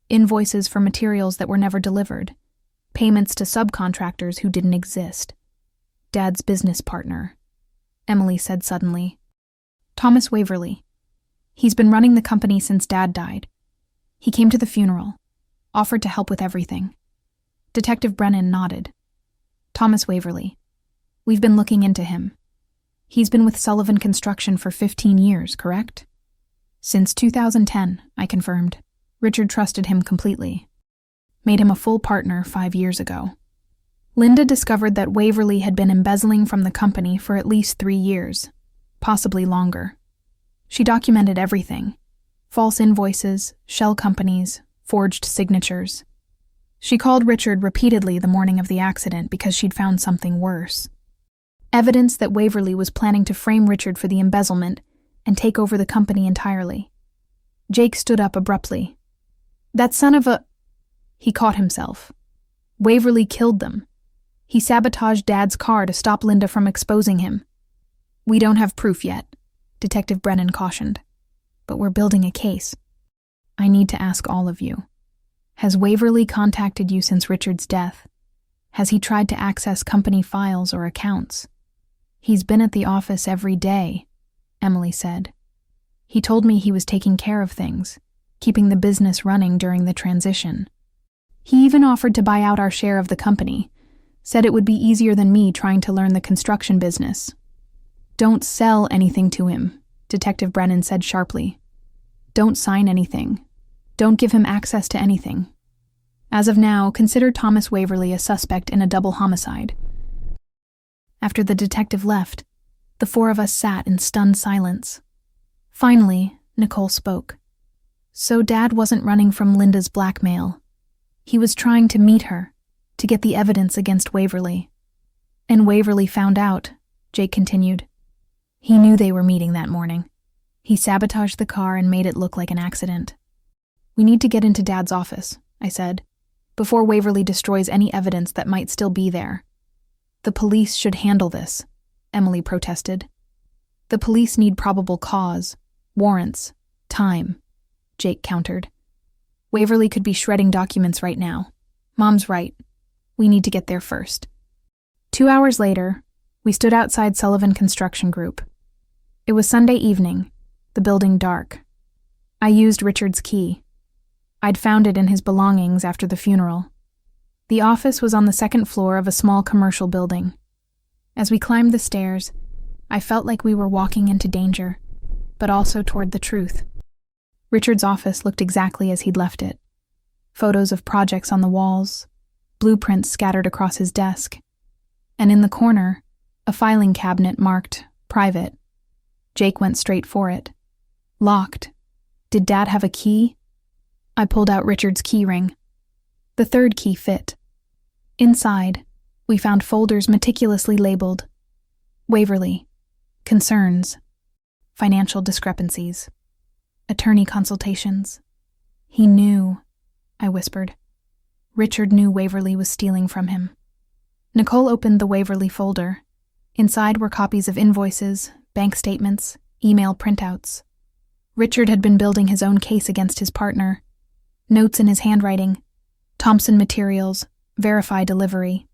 Invoices for materials that were never delivered. Payments to subcontractors who didn't exist. Dad's business partner," Emily said suddenly. "Thomas Waverly. He's been running the company since Dad died. He came to the funeral, offered to help with everything." Detective Brennan nodded. "Thomas Waverly. We've been looking into him. He's been with Sullivan Construction for 15 years, correct?" "Since 2010, I confirmed. Richard trusted him completely. Made him a full partner 5 years ago." Linda discovered that Waverly had been embezzling from the company for at least 3 years, possibly longer. She documented everything. False invoices, shell companies, forged signatures. She called Richard repeatedly the morning of the accident because she'd found something worse. Evidence that Waverly was planning to frame Richard for the embezzlement and take over the company entirely. Jake stood up abruptly. "That son of a—" He caught himself. "Waverly killed them. He sabotaged Dad's car to stop Linda from exposing him." "We don't have proof yet," Detective Brennan cautioned. "But we're building a case. I need to ask all of you. Has Waverly contacted you since Richard's death? Has he tried to access company files or accounts? He's been at the office every day, Emily said. He told me he was taking care of things, keeping the business running during the transition. He even offered to buy out our share of the company, said it would be easier than me trying to learn the construction business. Don't sell anything to him, Detective Brennan said sharply. Don't sign anything. Don't give him access to anything. As of now, consider Thomas Waverly a suspect in a double homicide. After the detective left, the four of us sat in stunned silence. Finally, Nicole spoke. So Dad wasn't running from Linda's blackmail. He was trying to meet her, to get the evidence against Waverly. And Waverly found out, Jake continued. He knew they were meeting that morning. He sabotaged the car and made it look like an accident. We need to get into Dad's office, I said, before Waverly destroys any evidence that might still be there. The police should handle this, Emily protested. The police need probable cause, warrants, time, Jake countered. Waverly could be shredding documents right now. Mom's right. We need to get there first. 2 hours later, we stood outside Sullivan Construction Group. It was Sunday evening, the building dark. I used Richard's key. I'd found it in his belongings after the funeral. The office was on the second floor of a small commercial building. As we climbed the stairs, I felt like we were walking into danger, but also toward the truth. Richard's office looked exactly as he'd left it. Photos of projects on the walls, blueprints scattered across his desk, and in the corner, a filing cabinet marked private. Jake went straight for it. Locked. Did Dad have a key? I pulled out Richard's key ring. The third key fit. Inside, we found folders meticulously labeled Waverly, concerns, financial discrepancies, attorney consultations. He knew, I whispered. Richard knew Waverly was stealing from him. Nicole opened the Waverly folder. Inside were copies of invoices, bank statements, email printouts. Richard had been building his own case against his partner. Notes in his handwriting. Thompson Materials, verify delivery.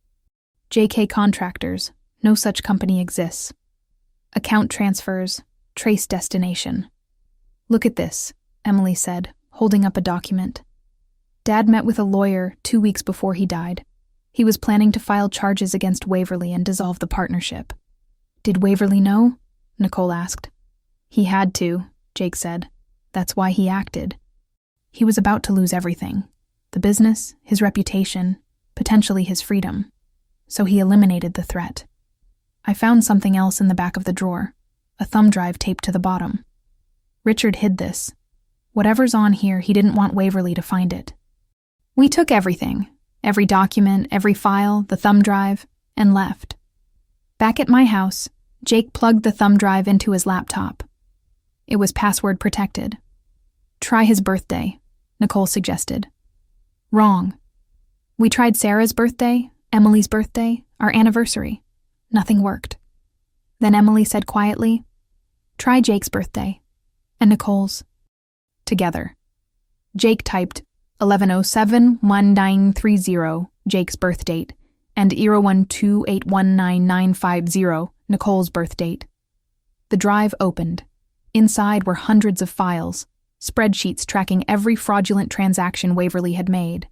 JK Contractors, no such company exists. Account transfers, trace destination. Look at this, Emily said, holding up a document. Dad met with a lawyer 2 weeks before he died. He was planning to file charges against Waverly and dissolve the partnership. Did Waverly know? Nicole asked. He had to, Jake said. That's why he acted. He was about to lose everything. The business, his reputation, potentially his freedom. So he eliminated the threat. I found something else in the back of the drawer, a thumb drive taped to the bottom. Richard hid this. Whatever's on here, he didn't want Waverly to find it. We took everything, every document, every file, the thumb drive, and left. Back at my house, Jake plugged the thumb drive into his laptop. It was password protected. Try his birthday, Nicole suggested. Wrong. We tried Sarah's birthday, Emily's birthday, our anniversary. Nothing worked. Then Emily said quietly, try Jake's birthday, and Nicole's. Together. Jake typed 1107-1930, Jake's birth date, and 012819950, Nicole's birth date. The drive opened. Inside were hundreds of files, spreadsheets tracking every fraudulent transaction Waverly had made.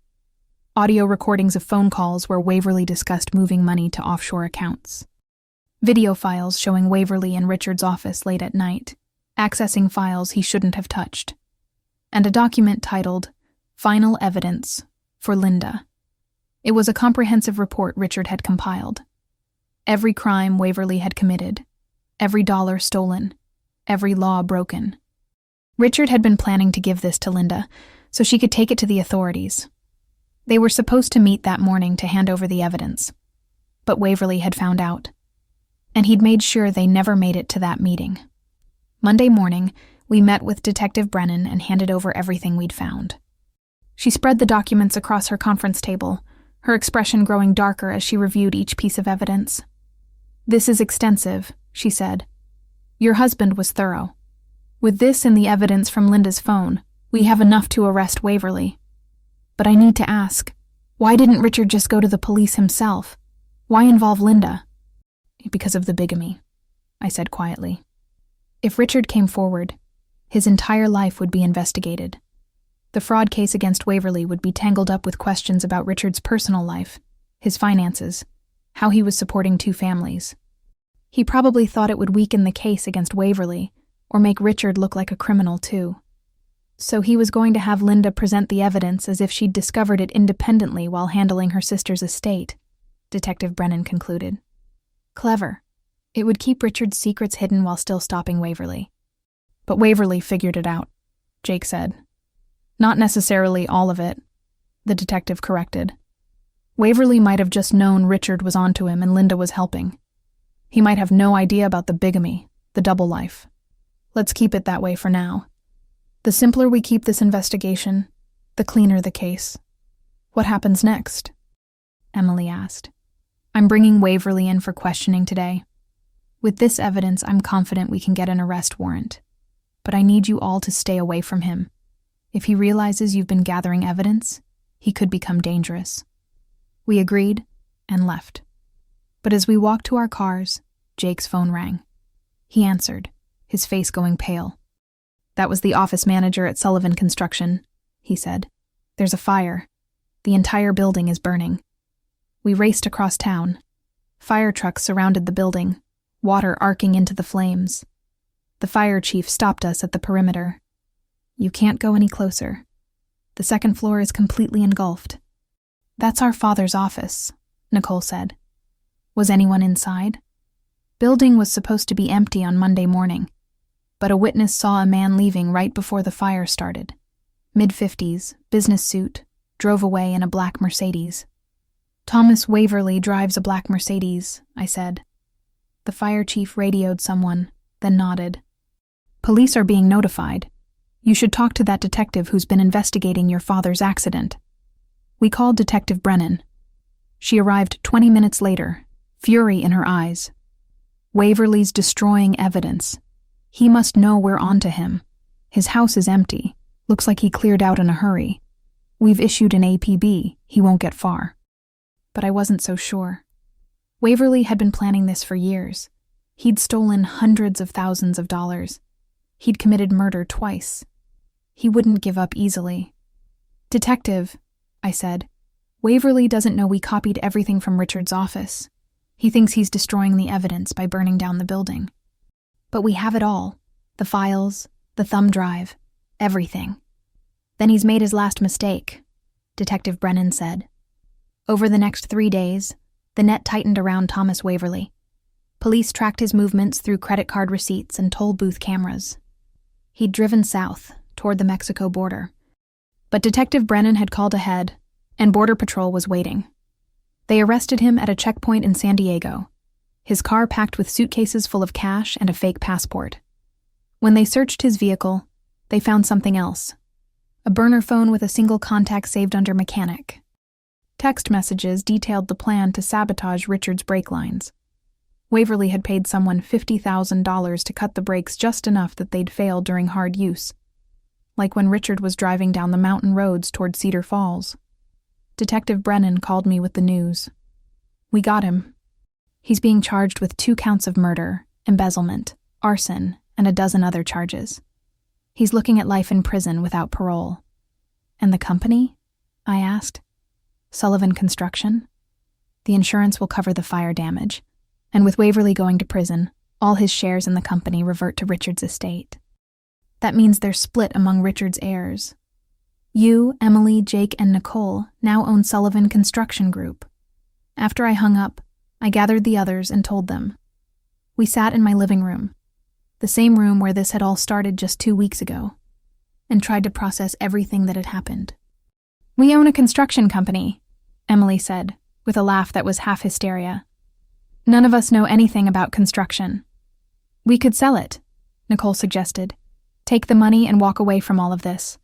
Audio recordings of phone calls where Waverly discussed moving money to offshore accounts. Video files showing Waverly in Richard's office late at night, accessing files he shouldn't have touched. And a document titled Final Evidence for Linda. It was a comprehensive report Richard had compiled. Every crime Waverly had committed, every dollar stolen, every law broken. Richard had been planning to give this to Linda so she could take it to the authorities. They were supposed to meet that morning to hand over the evidence, but Waverly had found out, and he'd made sure they never made it to that meeting. Monday morning, we met with Detective Brennan and handed over everything we'd found. She spread the documents across her conference table, her expression growing darker as she reviewed each piece of evidence. This is extensive, she said. Your husband was thorough. With this and the evidence from Linda's phone, we have enough to arrest Waverly. But I need to ask, Why didn't Richard just go to the police himself? Why involve Linda? Because of the bigamy, I said quietly. If Richard came forward, his entire life would be investigated. The fraud case against Waverly would be tangled up with questions about Richard's personal life, his finances, how he was supporting 2 families. He probably thought it would weaken the case against Waverly, or make Richard look like a criminal too. So he was going to have Linda present the evidence as if she'd discovered it independently while handling her sister's estate, Detective Brennan concluded. Clever. It would keep Richard's secrets hidden while still stopping Waverly. But Waverly figured it out, Jake said. Not necessarily all of it, the detective corrected. Waverly might have just known Richard was onto him and Linda was helping. He might have no idea about the bigamy, the double life. Let's keep it that way for now. The simpler we keep this investigation, the cleaner the case. What happens next? Emily asked. I'm bringing Waverly in for questioning today. With this evidence, I'm confident we can get an arrest warrant. But I need you all to stay away from him. If he realizes you've been gathering evidence, he could become dangerous. We agreed and left. But as we walked to our cars, Jake's phone rang. He answered, his face going pale. That was the office manager at Sullivan Construction, he said. There's a fire. The entire building is burning. We raced across town. Fire trucks surrounded the building, water arcing into the flames. The fire chief stopped us at the perimeter. You can't go any closer. The second floor is completely engulfed. That's our father's office, Nicole said. Was anyone inside? Building was supposed to be empty on Monday morning, but a witness saw a man leaving right before the fire started. Mid-50s, business suit, drove away in a black Mercedes. Thomas Waverly drives a black Mercedes, I said. The fire chief radioed someone, then nodded. Police are being notified. You should talk to that detective who's been investigating your father's accident. We called Detective Brennan. She arrived 20 minutes later, fury in her eyes. Waverly's destroying evidence. He must know we're onto him. His house is empty. Looks like he cleared out in a hurry. We've issued an APB. He won't get far. But I wasn't so sure. Waverly had been planning this for years. He'd stolen hundreds of thousands of dollars. He'd committed murder twice. He wouldn't give up easily. Detective, I said, Waverly doesn't know we copied everything from Richard's office. He thinks he's destroying the evidence by burning down the building. But we have it all. The files, the thumb drive, everything. Then he's made his last mistake, Detective Brennan said. Over the next 3 days, the net tightened around Thomas Waverly. Police tracked his movements through credit card receipts and toll booth cameras. He'd driven south, toward the Mexico border. But Detective Brennan had called ahead, and Border Patrol was waiting. They arrested him at a checkpoint in San Diego, his car packed with suitcases full of cash and a fake passport. When they searched his vehicle, they found something else. A burner phone with a single contact saved under mechanic. Text messages detailed the plan to sabotage Richard's brake lines. Waverly had paid someone $50,000 to cut the brakes just enough that they'd fail during hard use, like when Richard was driving down the mountain roads toward Cedar Falls. Detective Brennan called me with the news. We got him. He's being charged with 2 counts of murder, embezzlement, arson, and a dozen other charges. He's looking at life in prison without parole. And the company? I asked. Sullivan Construction? The insurance will cover the fire damage, and with Waverly going to prison, all his shares in the company revert to Richard's estate. That means they're split among Richard's heirs. You, Emily, Jake, and Nicole now own Sullivan Construction Group. After I hung up, I gathered the others and told them. We sat in my living room, the same room where this had all started just 2 weeks ago, and tried to process everything that had happened. We own a construction company, Emily said, with a laugh that was half hysteria. None of us know anything about construction. We could sell it, Nicole suggested. Take the money and walk away from all of this.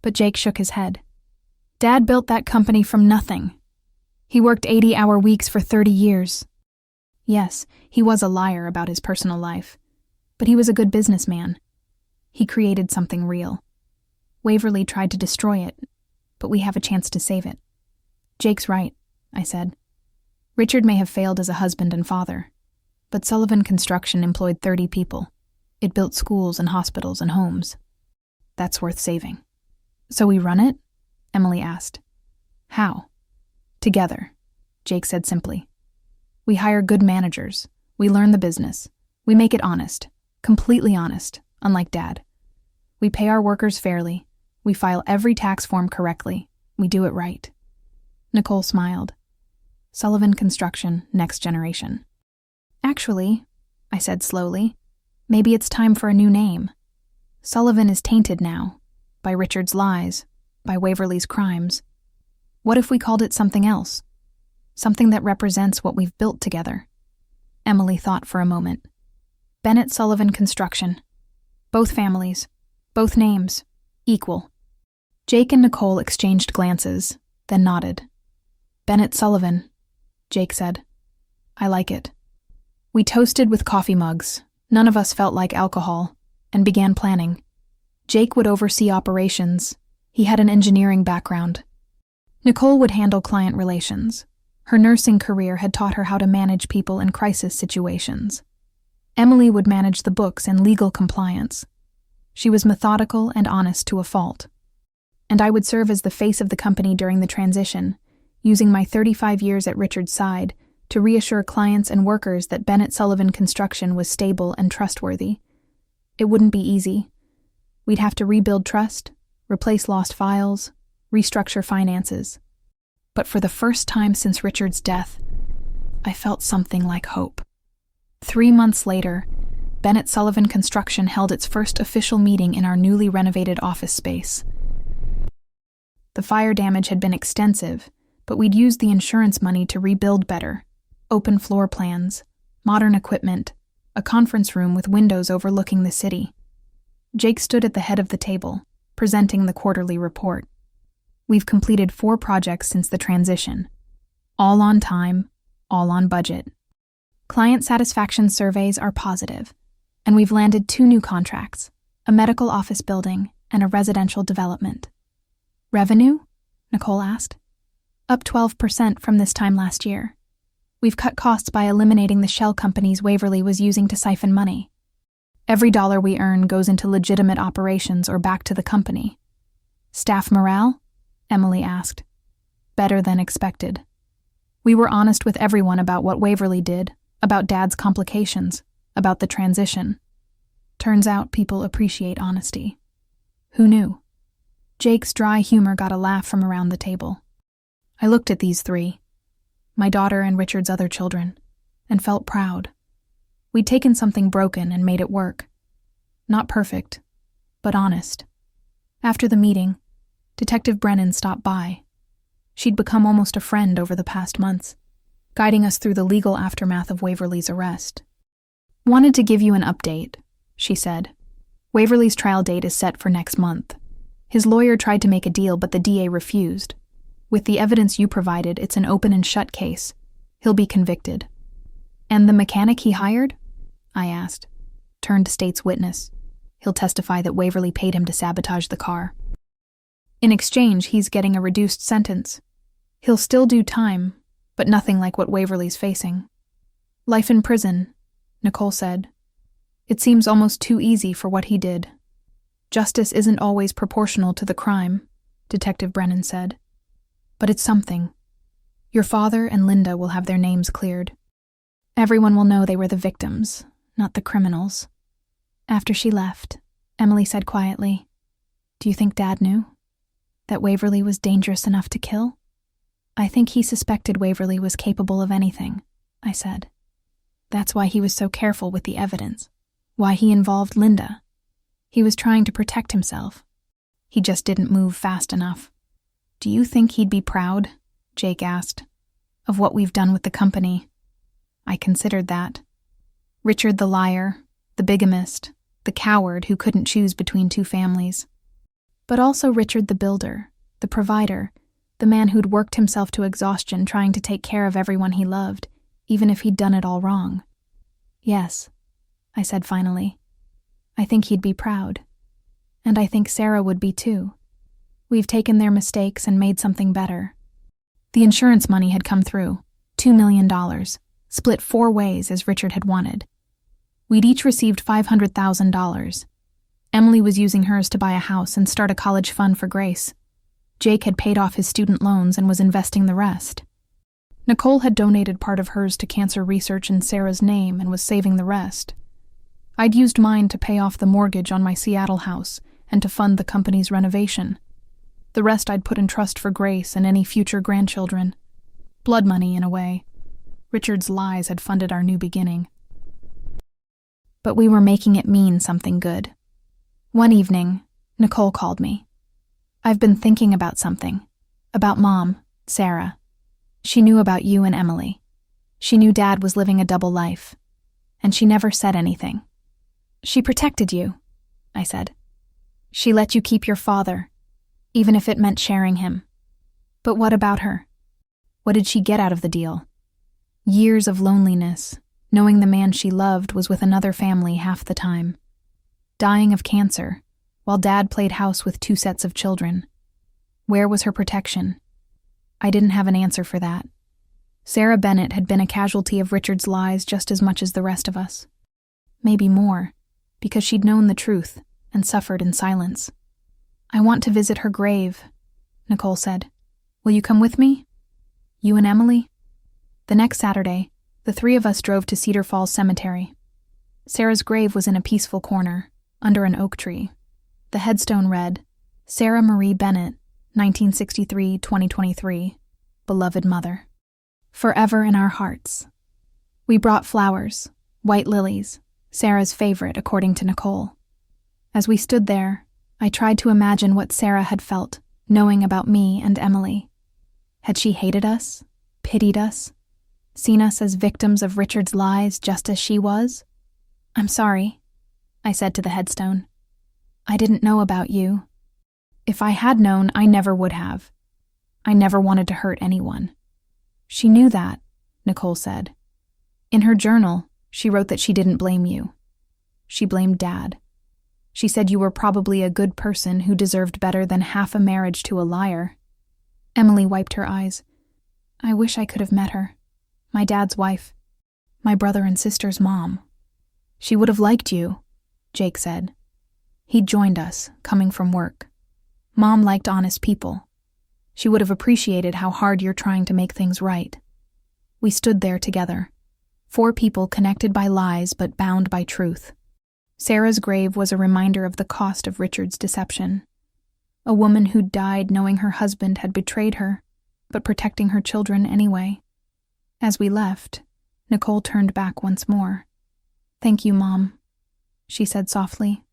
But Jake shook his head. Dad built that company from nothing. He worked 80-hour weeks for 30 years. Yes, he was a liar about his personal life, but he was a good businessman. He created something real. Waverly tried to destroy it, but we have a chance to save it. Jake's right, I said. Richard may have failed as a husband and father, but Sullivan Construction employed 30 people. It built schools and hospitals and homes. That's worth saving. So we run it? Emily asked. How? Together, Jake said simply. We hire good managers. We learn the business. We make it honest, completely honest, unlike Dad. We pay our workers fairly. We file every tax form correctly. We do it right. Nicole smiled. Sullivan Construction, next generation. Actually, I said slowly, maybe it's time for a new name. Sullivan is tainted now, by Richard's lies, by Waverly's crimes. What if we called it something else? Something that represents what we've built together. Emily thought for a moment. Bennett Sullivan Construction. Both families, both names, equal. Jake and Nicole exchanged glances, then nodded. Bennett Sullivan, Jake said. I like it. We toasted with coffee mugs. None of us felt like alcohol, and began planning. Jake would oversee operations. He had an engineering background. Nicole would handle client relations. Her nursing career had taught her how to manage people in crisis situations. Emily would manage the books and legal compliance. She was methodical and honest to a fault. And I would serve as the face of the company during the transition, using my 35 years at Richard's side to reassure clients and workers that Bennett Sullivan Construction was stable and trustworthy. It wouldn't be easy. We'd have to rebuild trust, replace lost files, restructure finances. But for the first time since Richard's death, I felt something like hope. 3 months later, Bennett Sullivan Construction held its first official meeting in our newly renovated office space. The fire damage had been extensive, but we'd used the insurance money to rebuild better. Open floor plans, modern equipment, a conference room with windows overlooking the city. Jake stood at the head of the table, presenting the quarterly report. We've completed 4 projects since the transition. All on time, all on budget. Client satisfaction surveys are positive, and we've landed 2 new contracts, a medical office building and a residential development. Revenue? Nicole asked. Up 12% from this time last year. We've cut costs by eliminating the shell companies Waverly was using to siphon money. Every dollar we earn goes into legitimate operations or back to the company. Staff morale? Emily asked. Better than expected. We were honest with everyone about what Waverly did, about Dad's complications, about the transition. Turns out people appreciate honesty. Who knew? Jake's dry humor got a laugh from around the table. I looked at these 3, my daughter and Richard's other children, and felt proud. We'd taken something broken and made it work. Not perfect, but honest. After the meeting, Detective Brennan stopped by. She'd become almost a friend over the past months, guiding us through the legal aftermath of Waverly's arrest. Wanted to give you an update, she said. Waverly's trial date is set for next month. His lawyer tried to make a deal, but the DA refused. With the evidence you provided, it's an open and shut case. He'll be convicted. And the mechanic he hired? I asked. Turned state's witness. He'll testify that Waverly paid him to sabotage the car. In exchange, he's getting a reduced sentence. He'll still do time, but nothing like what Waverly's facing. Life in prison, Nicole said. It seems almost too easy for what he did. Justice isn't always proportional to the crime, Detective Brennan said. But it's something. Your father and Linda will have their names cleared. Everyone will know they were the victims, not the criminals. After she left, Emily said quietly, Do you think Dad knew? That Waverly was dangerous enough to kill? I think he suspected Waverly was capable of anything, I said. That's why he was so careful with the evidence. Why he involved Linda. He was trying to protect himself. He just didn't move fast enough. Do you think he'd be proud, Jake asked, of what we've done with the company? I considered that. Richard the liar, the bigamist, the coward who couldn't choose between 2 families. But also Richard the builder, the provider, the man who'd worked himself to exhaustion trying to take care of everyone he loved, even if he'd done it all wrong. Yes, I said finally. I think he'd be proud. And I think Sarah would be too. We've taken their mistakes and made something better. The insurance money had come through, $2 million, split 4 ways as Richard had wanted. We'd each received $500,000. Emily was using hers to buy a house and start a college fund for Grace. Jake had paid off his student loans and was investing the rest. Nicole had donated part of hers to cancer research in Sarah's name and was saving the rest. I'd used mine to pay off the mortgage on my Seattle house and to fund the company's renovation. The rest I'd put in trust for Grace and any future grandchildren. Blood money, in a way. Richard's lies had funded our new beginning. But we were making it mean something good. One evening, Nicole called me. "I've been thinking about something. About Mom, Sarah. She knew about you and Emily. She knew Dad was living a double life. And she never said anything. She protected you," I said. "She let you keep your father, even if it meant sharing him. But what about her? What did she get out of the deal? Years of loneliness, knowing the man she loved was with another family half the time. Dying of cancer, while Dad played house with 2 sets of children. Where was her protection? I didn't have an answer for that. Sarah Bennett had been a casualty of Richard's lies just as much as the rest of us. Maybe more, because she'd known the truth and suffered in silence. "I want to visit her grave," Nicole said. "Will you come with me? You and Emily?" The next Saturday, the 3 of us drove to Cedar Falls Cemetery. Sarah's grave was in a peaceful corner, under an oak tree. The headstone read, "Sarah Marie Bennett, 1963-2023, beloved mother. Forever in our hearts." We brought flowers, white lilies, Sarah's favorite according to Nicole. As we stood there, I tried to imagine what Sarah had felt, knowing about me and Emily. Had she hated us, pitied us, seen us as victims of Richard's lies just as she was? "I'm sorry," I said to the headstone. "I didn't know about you. If I had known, I never would have. I never wanted to hurt anyone." "She knew that," Nicole said. In her journal, she wrote that she didn't blame you. She blamed Dad. She said you were probably a good person who deserved better than half a marriage to a liar. Emily wiped her eyes. "I wish I could have met her. My dad's wife. My brother and sister's mom." "She would have liked you," Jake said. He'd joined us, coming from work. "Mom liked honest people. She would have appreciated how hard you're trying to make things right." We stood there together. 4 people connected by lies but bound by truth. Sarah's grave was a reminder of the cost of Richard's deception. A woman who died knowing her husband had betrayed her, but protecting her children anyway. As we left, Nicole turned back once more. "Thank you, Mom," she said softly,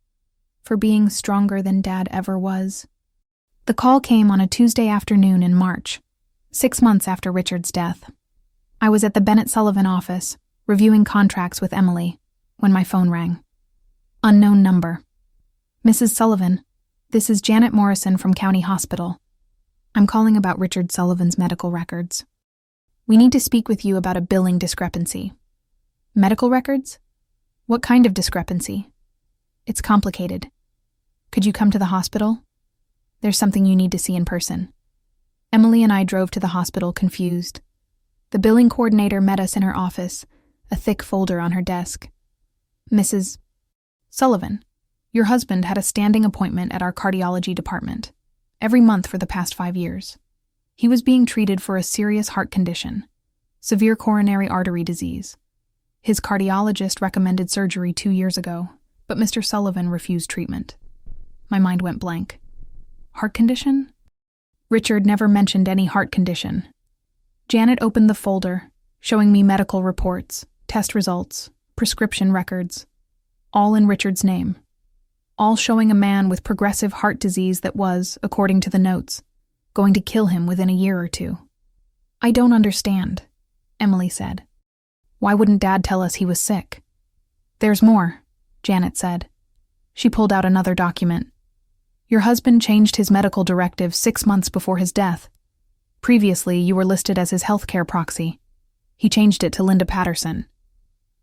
"for being stronger than Dad ever was." The call came on a Tuesday afternoon in March, 6 months after Richard's death. I was at the Bennett Sullivan office, reviewing contracts with Emily, when my phone rang. Unknown number. "Mrs. Sullivan, this is Janet Morrison from County Hospital. I'm calling about Richard Sullivan's medical records. We need to speak with you about a billing discrepancy." "Medical records? What kind of discrepancy?" "It's complicated. Could you come to the hospital? There's something you need to see in person." Emily and I drove to the hospital confused. The billing coordinator met us in her office, a thick folder on her desk. "Mrs. Sullivan, your husband had a standing appointment at our cardiology department, every month for the past 5 years. He was being treated for a serious heart condition, severe coronary artery disease. His cardiologist recommended surgery 2 years ago, but Mr. Sullivan refused treatment." My mind went blank. Heart condition? Richard never mentioned any heart condition. Janet opened the folder, showing me medical reports, test results, prescription records, all in Richard's name. All showing a man with progressive heart disease that was, according to the notes, going to kill him within a year or 2. "I don't understand," Emily said. "Why wouldn't Dad tell us he was sick?" "There's more," Janet said. She pulled out another document. "Your husband changed his medical directive 6 months before his death. Previously, you were listed as his healthcare proxy. He changed it to Linda Patterson."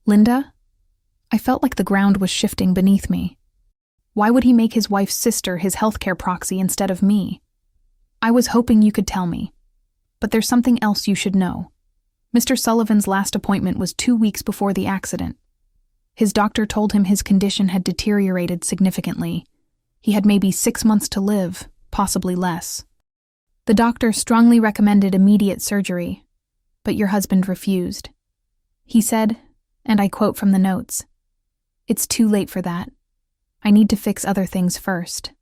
"Linda?" I felt like the ground was shifting beneath me. Why would he make his wife's sister his healthcare proxy instead of me? "I was hoping you could tell me." But there's something else you should know. Mr. Sullivan's last appointment was 2 weeks before the accident. His doctor told him his condition had deteriorated significantly. He had maybe 6 months to live, possibly less. The doctor strongly recommended immediate surgery, but your husband refused. He said, and I quote from the notes, "It's too late for that. I need to fix other things first."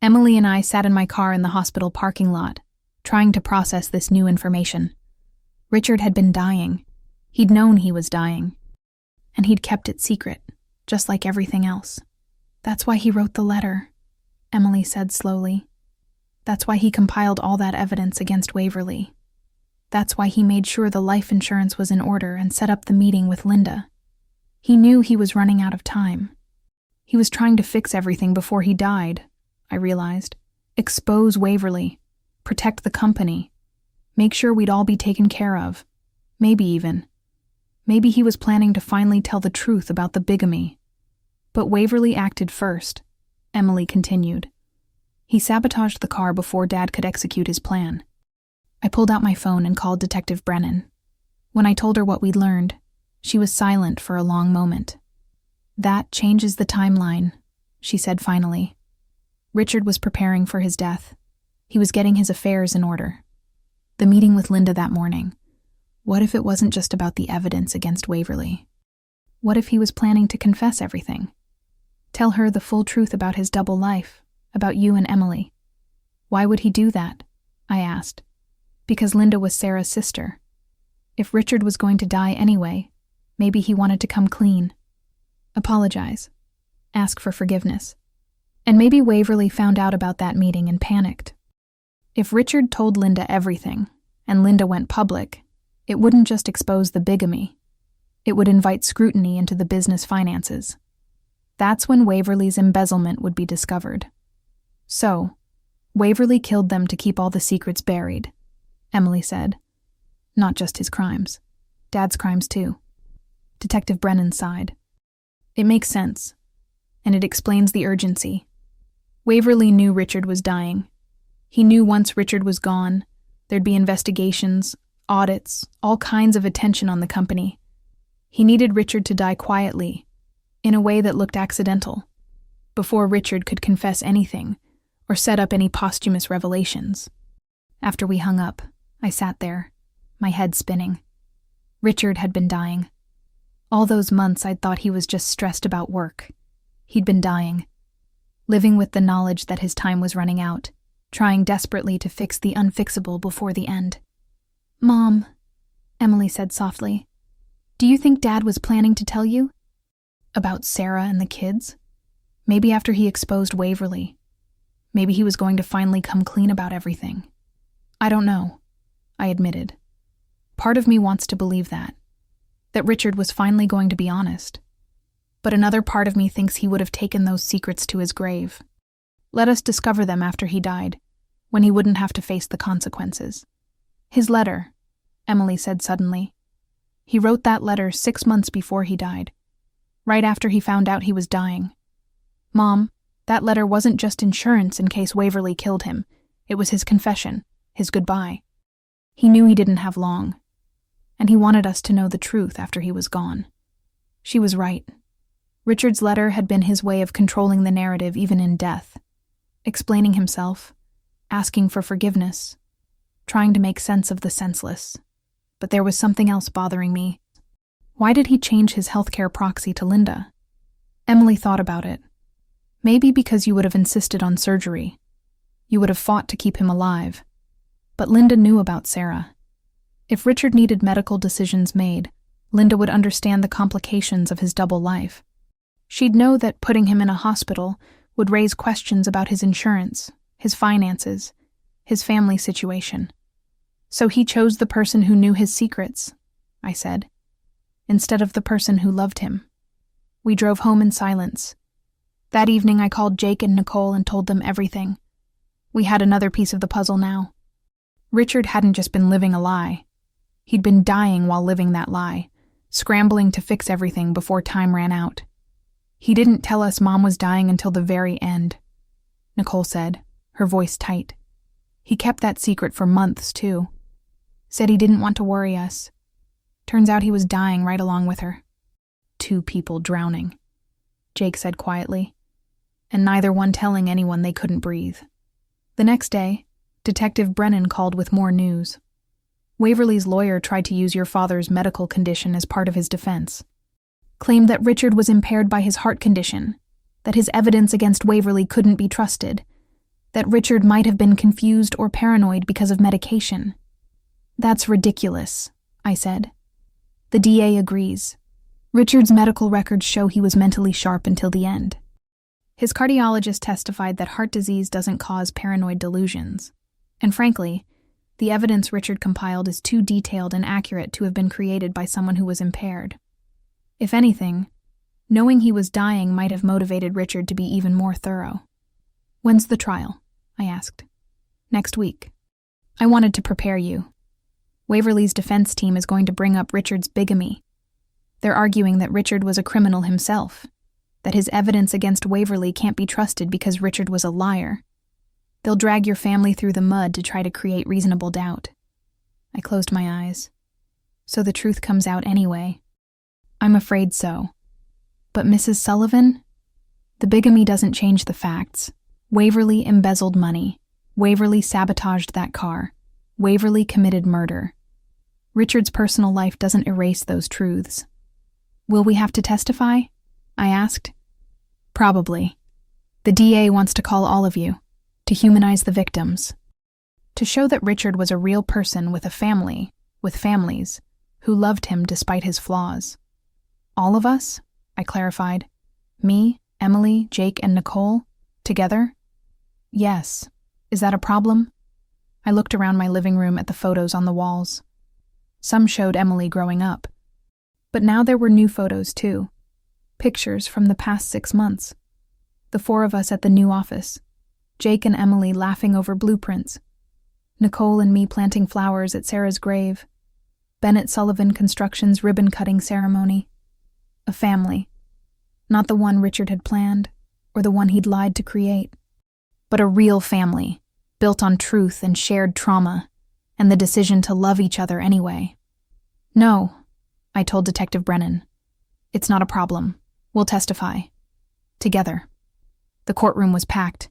Emily and I sat in my car in the hospital parking lot, trying to process this new information. Richard had been dying. He'd known he was dying. And he'd kept it secret, just like everything else. "That's why he wrote the letter," Emily said slowly. "That's why he compiled all that evidence against Waverly. That's why he made sure the life insurance was in order and set up the meeting with Linda. He knew he was running out of time. He was trying to fix everything before he died, I realized. Expose Waverly, protect the company, make sure we'd all be taken care of. Maybe he was planning to finally tell the truth about the bigamy. But Waverly acted first," Emily continued. "He sabotaged the car before Dad could execute his plan." I pulled out my phone and called Detective Brennan. When I told her what we'd learned, she was silent for a long moment. "That changes the timeline," she said finally. "Richard was preparing for his death. He was getting his affairs in order. The meeting with Linda that morning. What if it wasn't just about the evidence against Waverly? What if he was planning to confess everything? Tell her the full truth about his double life, about you and Emily. Why would he do that?" I asked. "Because Linda was Sarah's sister. If Richard was going to die anyway, maybe he wanted to come clean. Apologize. Ask for forgiveness. And maybe Waverly found out about that meeting and panicked. If Richard told Linda everything, and Linda went public, it wouldn't just expose the bigamy. It would invite scrutiny into the business finances. That's when Waverly's embezzlement would be discovered. So, Waverly killed them to keep all the secrets buried," Emily said. "Not just his crimes. Dad's crimes too." Detective Brennan sighed. "It makes sense, and it explains the urgency. Waverly knew Richard was dying. He knew once Richard was gone, there'd be investigations, audits, all kinds of attention on the company. He needed Richard to die quietly, in a way that looked accidental, before Richard could confess anything or set up any posthumous revelations." After we hung up, I sat there, my head spinning. Richard had been dying. All those months I'd thought he was just stressed about work. He'd been dying, living with the knowledge that his time was running out, trying desperately to fix the unfixable before the end. "Mom," Emily said softly, "do you think Dad was planning to tell you? About Sarah and the kids? Maybe after he exposed Waverly. Maybe he was going to finally come clean about everything. I don't know," I admitted. "Part of me wants to believe that Richard was finally going to be honest. But another part of me thinks he would have taken those secrets to his grave. Let us discover them after he died, when he wouldn't have to face the consequences. His letter," Emily said suddenly. "He wrote that letter 6 months before he died, right after he found out he was dying. Mom, that letter wasn't just insurance in case Waverly killed him. It was his confession, his goodbye. He knew he didn't have long, and he wanted us to know the truth after he was gone." She was right. Richard's letter had been his way of controlling the narrative even in death, explaining himself, asking for forgiveness, trying to make sense of the senseless. But there was something else bothering me. Why did he change his healthcare proxy to Linda? Emily thought about it. Maybe because you would have insisted on surgery. You would have fought to keep him alive. But Linda knew about Sarah. If Richard needed medical decisions made, Linda would understand the complications of his double life. She'd know that putting him in a hospital would raise questions about his insurance, his finances, his family situation. So he chose the person who knew his secrets, I said, instead of the person who loved him. We drove home in silence. That evening I called Jake and Nicole and told them everything. We had another piece of the puzzle now. Richard hadn't just been living a lie. He'd been dying while living that lie, scrambling to fix everything before time ran out. He didn't tell us Mom was dying until the very end, Nicole said, her voice tight. He kept that secret for months, too. Said he didn't want to worry us. Turns out he was dying right along with her. 2 people drowning, Jake said quietly, and neither one telling anyone they couldn't breathe. The next day, Detective Brennan called with more news. Waverly's lawyer tried to use your father's medical condition as part of his defense. Claimed that Richard was impaired by his heart condition, that his evidence against Waverly couldn't be trusted, that Richard might have been confused or paranoid because of medication. That's ridiculous, I said. The DA agrees. Richard's medical records show he was mentally sharp until the end. His cardiologist testified that heart disease doesn't cause paranoid delusions. And frankly, the evidence Richard compiled is too detailed and accurate to have been created by someone who was impaired. If anything, knowing he was dying might have motivated Richard to be even more thorough. When's the trial? I asked. Next week. I wanted to prepare you. Waverly's defense team is going to bring up Richard's bigamy. They're arguing that Richard was a criminal himself, that his evidence against Waverly can't be trusted because Richard was a liar. They'll drag your family through the mud to try to create reasonable doubt. I closed my eyes. So the truth comes out anyway. I'm afraid so. But Mrs. Sullivan? The bigamy doesn't change the facts. Waverly embezzled money. Waverly sabotaged that car. Waverly committed murder. Richard's personal life doesn't erase those truths. Will we have to testify? I asked. Probably. The DA wants to call all of you, to humanize the victims, to show that Richard was a real person with a family, with families, who loved him despite his flaws. All of us? I clarified. Me, Emily, Jake, and Nicole? Together? Yes. Is that a problem? I looked around my living room at the photos on the walls. Some showed Emily growing up. But now there were new photos too. Pictures from the past 6 months. The 4 of us at the new office. Jake and Emily laughing over blueprints. Nicole and me planting flowers at Sarah's grave. Bennett Sullivan Construction's ribbon-cutting ceremony. A family. Not the one Richard had planned, or the one he'd lied to create. But a real family, built on truth and shared trauma, and the decision to love each other anyway. No, I told Detective Brennan. It's not a problem. We'll testify. Together. The courtroom was packed.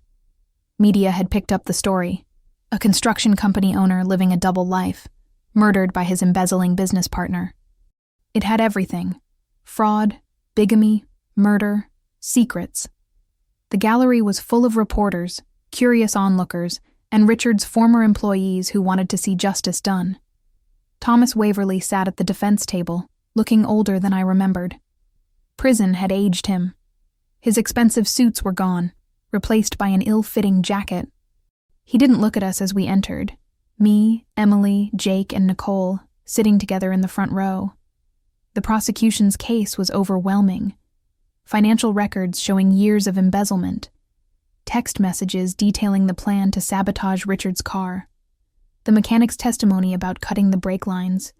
Media had picked up the story. A construction company owner living a double life, murdered by his embezzling business partner. It had everything. Fraud, bigamy, murder, secrets. The gallery was full of reporters, curious onlookers, and Richard's former employees who wanted to see justice done. Thomas Waverly sat at the defense table, looking older than I remembered. Prison had aged him. His expensive suits were gone, replaced by an ill-fitting jacket. He didn't look at us as we entered. Me, Emily, Jake, and Nicole, sitting together in the front row. The prosecution's case was overwhelming. Financial records showing years of embezzlement. Text messages detailing the plan to sabotage Richard's car. The mechanic's testimony about cutting the brake lines.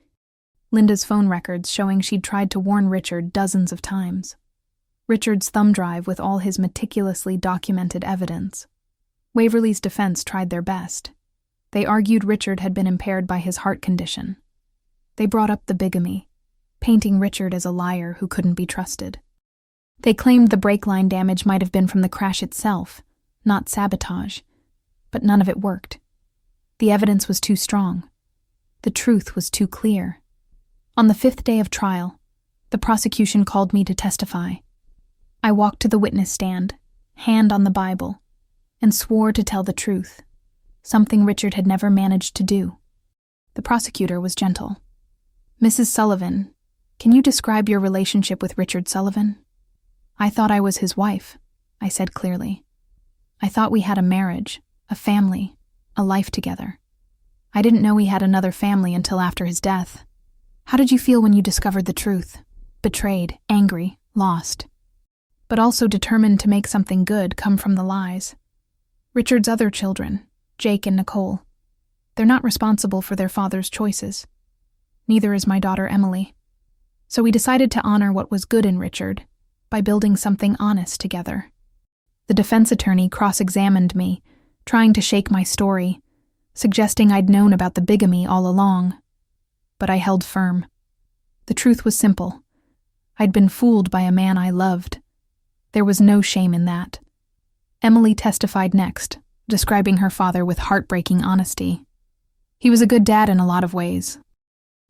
Linda's phone records showing she'd tried to warn Richard dozens of times. Richard's thumb drive with all his meticulously documented evidence. Waverly's defense tried their best. They argued Richard had been impaired by his heart condition. They brought up the bigamy, painting Richard as a liar who couldn't be trusted. They claimed the brake line damage might have been from the crash itself, not sabotage, but none of it worked. The evidence was too strong. The truth was too clear. On the 5th day of trial, the prosecution called me to testify. I walked to the witness stand, hand on the Bible, and swore to tell the truth, something Richard had never managed to do. The prosecutor was gentle. Mrs. Sullivan, can you describe your relationship with Richard Sullivan? I thought I was his wife, I said clearly. I thought we had a marriage, a family, a life together. I didn't know he had another family until after his death. How did you feel when you discovered the truth? Betrayed, angry, lost. But also determined to make something good come from the lies. Richard's other children, Jake and Nicole, they're not responsible for their father's choices. Neither is my daughter Emily. So we decided to honor what was good in Richard by building something honest together. The defense attorney cross-examined me, trying to shake my story, suggesting I'd known about the bigamy all along, but I held firm. The truth was simple. I'd been fooled by a man I loved. There was no shame in that. Emily testified next, describing her father with heartbreaking honesty. He was a good dad in a lot of ways.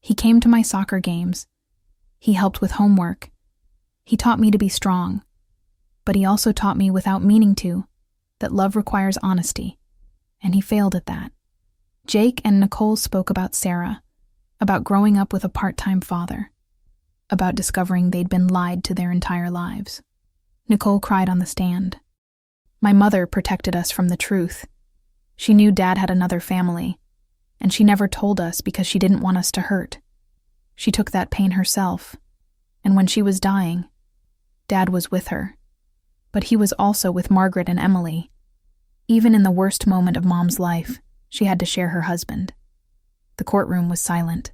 He came to my soccer games. He helped with homework. He taught me to be strong. But he also taught me, without meaning to, that love requires honesty, and he failed at that. Jake and Nicole spoke about Sarah, about growing up with a part-time father, about discovering they'd been lied to their entire lives. Nicole cried on the stand. My mother protected us from the truth. She knew Dad had another family, and she never told us because she didn't want us to hurt. She took that pain herself, and when she was dying, Dad was with her. But he was also with Margaret and Emily. Even in the worst moment of Mom's life, she had to share her husband. The courtroom was silent.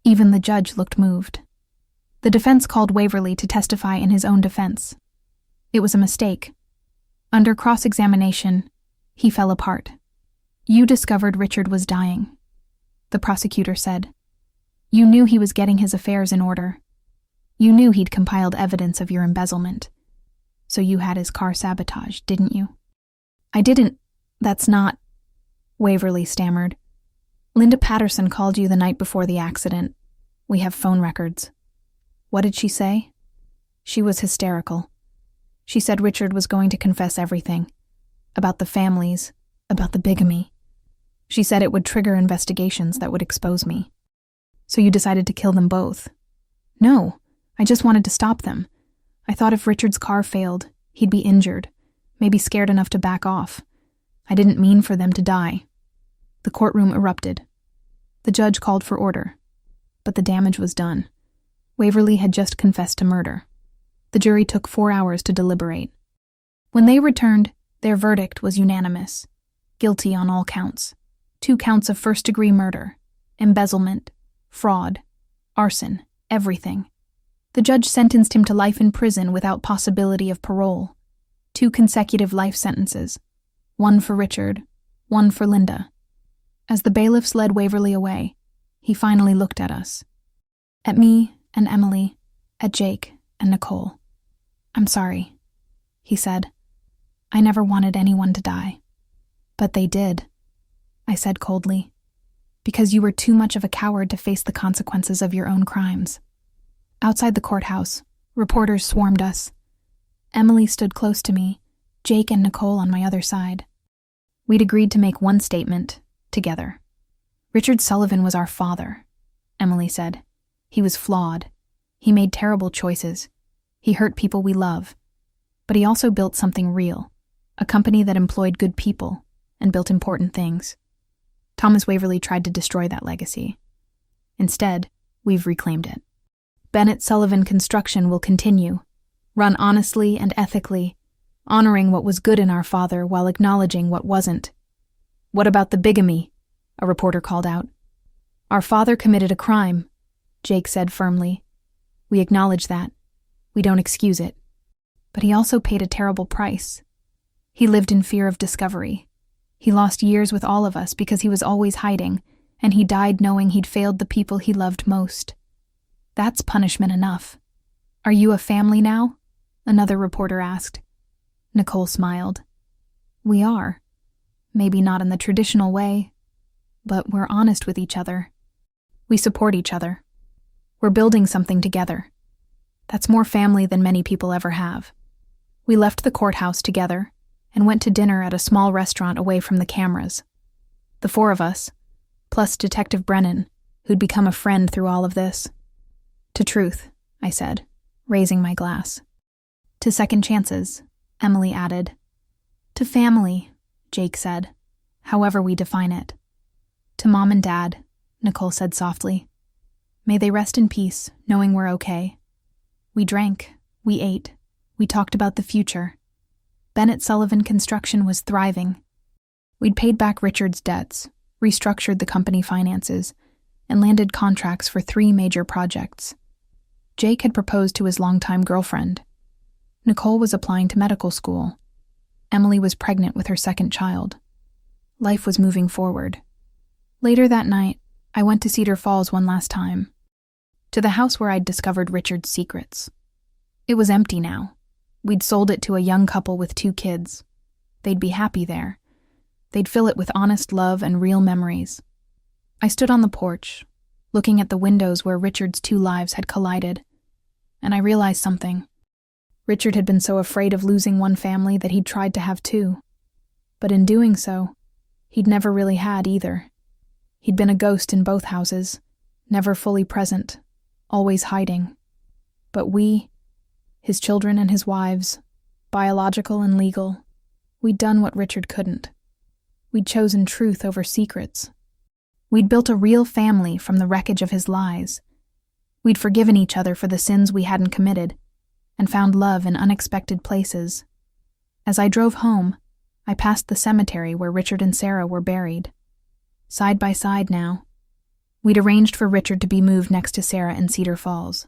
Even the judge looked moved. The defense called Waverly to testify in his own defense. It was a mistake. Under cross-examination, he fell apart. You discovered Richard was dying, the prosecutor said. You knew he was getting his affairs in order. You knew he'd compiled evidence of your embezzlement. So you had his car sabotaged, didn't you? I didn't. That's not... Waverly stammered. Linda Patterson called you the night before the accident. We have phone records. What did she say? She was hysterical. She said Richard was going to confess everything. About the families, about the bigamy. She said it would trigger investigations that would expose me. So you decided to kill them both? No, I just wanted to stop them. I thought if Richard's car failed, he'd be injured, maybe scared enough to back off. I didn't mean for them to die. The courtroom erupted. The judge called for order. But the damage was done. Waverly had just confessed to murder. The jury took 4 hours to deliberate. When they returned, their verdict was unanimous. Guilty on all counts. 2 counts of first-degree murder, embezzlement, fraud, arson, everything. The judge sentenced him to life in prison without possibility of parole. 2 consecutive life sentences. 1 for Richard, 1 for Linda. As the bailiffs led Waverly away, he finally looked at us. At me and Emily, at Jake and Nicole. I'm sorry, he said. I never wanted anyone to die. But they did, I said coldly. Because you were too much of a coward to face the consequences of your own crimes. Outside the courthouse, reporters swarmed us. Emily stood close to me, Jake and Nicole on my other side. We'd agreed to make one statement, together. Richard Sullivan was our father, Emily said. He was flawed. He made terrible choices. He hurt people we love. But he also built something real, a company that employed good people and built important things. Thomas Waverly tried to destroy that legacy. Instead, we've reclaimed it. Bennett Sullivan Construction will continue, run honestly and ethically, honoring what was good in our father while acknowledging what wasn't. What about the bigamy? A reporter called out. Our father committed a crime, Jake said firmly. We acknowledge that. We don't excuse it. But he also paid a terrible price. He lived in fear of discovery. He lost years with all of us because he was always hiding, and he died knowing he'd failed the people he loved most. That's punishment enough. Are you a family now? Another reporter asked. Nicole smiled. We are. Maybe not in the traditional way, but we're honest with each other. We support each other. We're building something together. That's more family than many people ever have. We left the courthouse together and went to dinner at a small restaurant away from the cameras. The 4 of us, plus Detective Brennan, who'd become a friend through all of this. To truth, I said, raising my glass. To second chances, Emily added. To family, Jake said, however we define it. To Mom and Dad, Nicole said softly. May they rest in peace, knowing we're okay. We drank, we ate, we talked about the future. Bennett Sullivan Construction was thriving. We'd paid back Richard's debts, restructured the company finances, and landed contracts for 3 major projects. Jake had proposed to his longtime girlfriend. Nicole was applying to medical school. Emily was pregnant with her 2nd child. Life was moving forward. Later that night, I went to Cedar Falls one last time, to the house where I'd discovered Richard's secrets. It was empty now. We'd sold it to a young couple with 2 kids. They'd be happy there. They'd fill it with honest love and real memories. I stood on the porch, looking at the windows where Richard's 2 lives had collided, and I realized something. Richard had been so afraid of losing one family that he'd tried to have 2. But in doing so, he'd never really had either. He'd been a ghost in both houses, never fully present, always hiding. But we, his children and his wives, biological and legal, we'd done what Richard couldn't. We'd chosen truth over secrets. We'd built a real family from the wreckage of his lies. We'd forgiven each other for the sins we hadn't committed, and found love in unexpected places. As I drove home, I passed the cemetery where Richard and Sarah were buried. Side by side now. We'd arranged for Richard to be moved next to Sarah in Cedar Falls.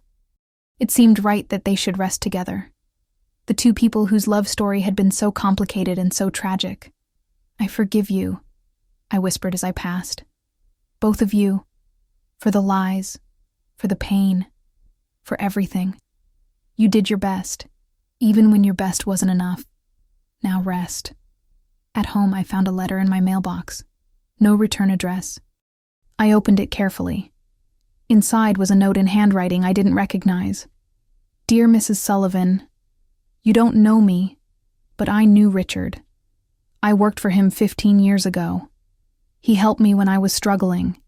It seemed right that they should rest together. The 2 people whose love story had been so complicated and so tragic. I forgive you, I whispered as I passed. Both of you, for the lies, for the pain, for everything. You did your best, even when your best wasn't enough. Now rest. At home, I found a letter in my mailbox. No return address. I opened it carefully. Inside was a note in handwriting I didn't recognize. Dear Mrs. Sullivan, you don't know me, but I knew Richard. I worked for him 15 years ago. He helped me when I was struggling,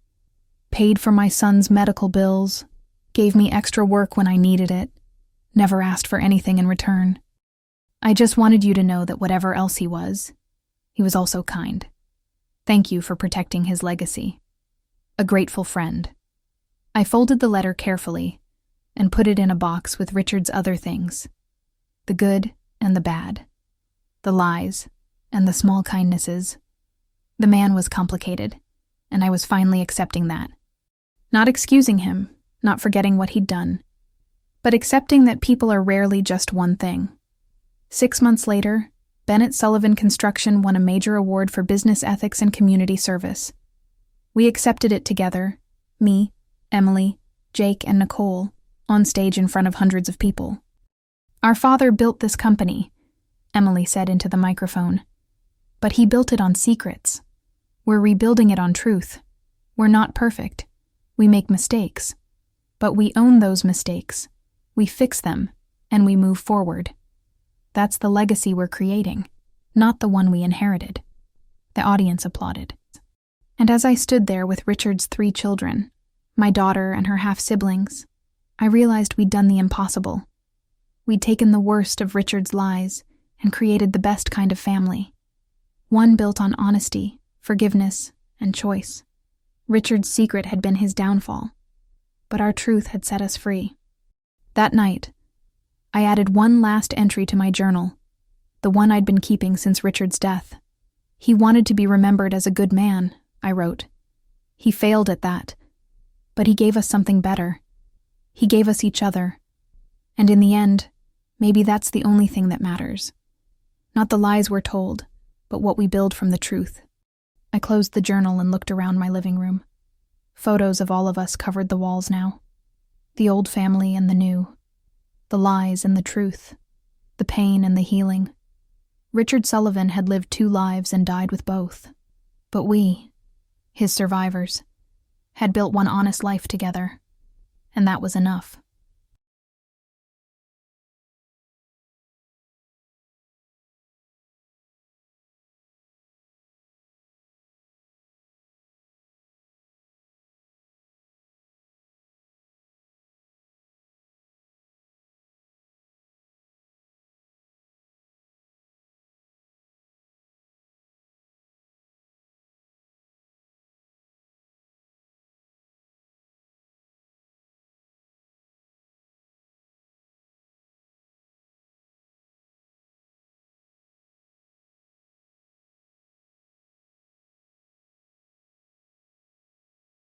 paid for my son's medical bills, gave me extra work when I needed it, never asked for anything in return. I just wanted you to know that whatever else he was also kind. Thank you for protecting his legacy. A grateful friend. I folded the letter carefully and put it in a box with Richard's other things. The good and the bad. The lies and the small kindnesses. The man was complicated, and I was finally accepting that. Not excusing him, not forgetting what he'd done, but accepting that people are rarely just one thing. 6 months later, Bennett Sullivan Construction won a major award for business ethics and community service. We accepted it together, me, Emily, Jake, and Nicole, on stage in front of hundreds of people. Our father built this company, Emily said into the microphone. But he built it on secrets. We're rebuilding it on truth. We're not perfect. We make mistakes. But we own those mistakes. We fix them, and we move forward. That's the legacy we're creating, not the one we inherited. The audience applauded. And as I stood there with Richard's 3 children, my daughter and her half-siblings, I realized we'd done the impossible. We'd taken the worst of Richard's lies and created the best kind of family. One built on honesty, forgiveness, and choice. Richard's secret had been his downfall, but our truth had set us free. That night, I added one last entry to my journal, the one I'd been keeping since Richard's death. He wanted to be remembered as a good man, I wrote. He failed at that, but he gave us something better. He gave us each other. And in the end, maybe that's the only thing that matters. Not the lies we're told, but what we build from the truth. I closed the journal and looked around my living room. Photos of all of us covered the walls now. The old family and the new. The lies and the truth. The pain and the healing. Richard Sullivan had lived 2 lives and died with both. But we, his survivors, had built one honest life together. And that was enough.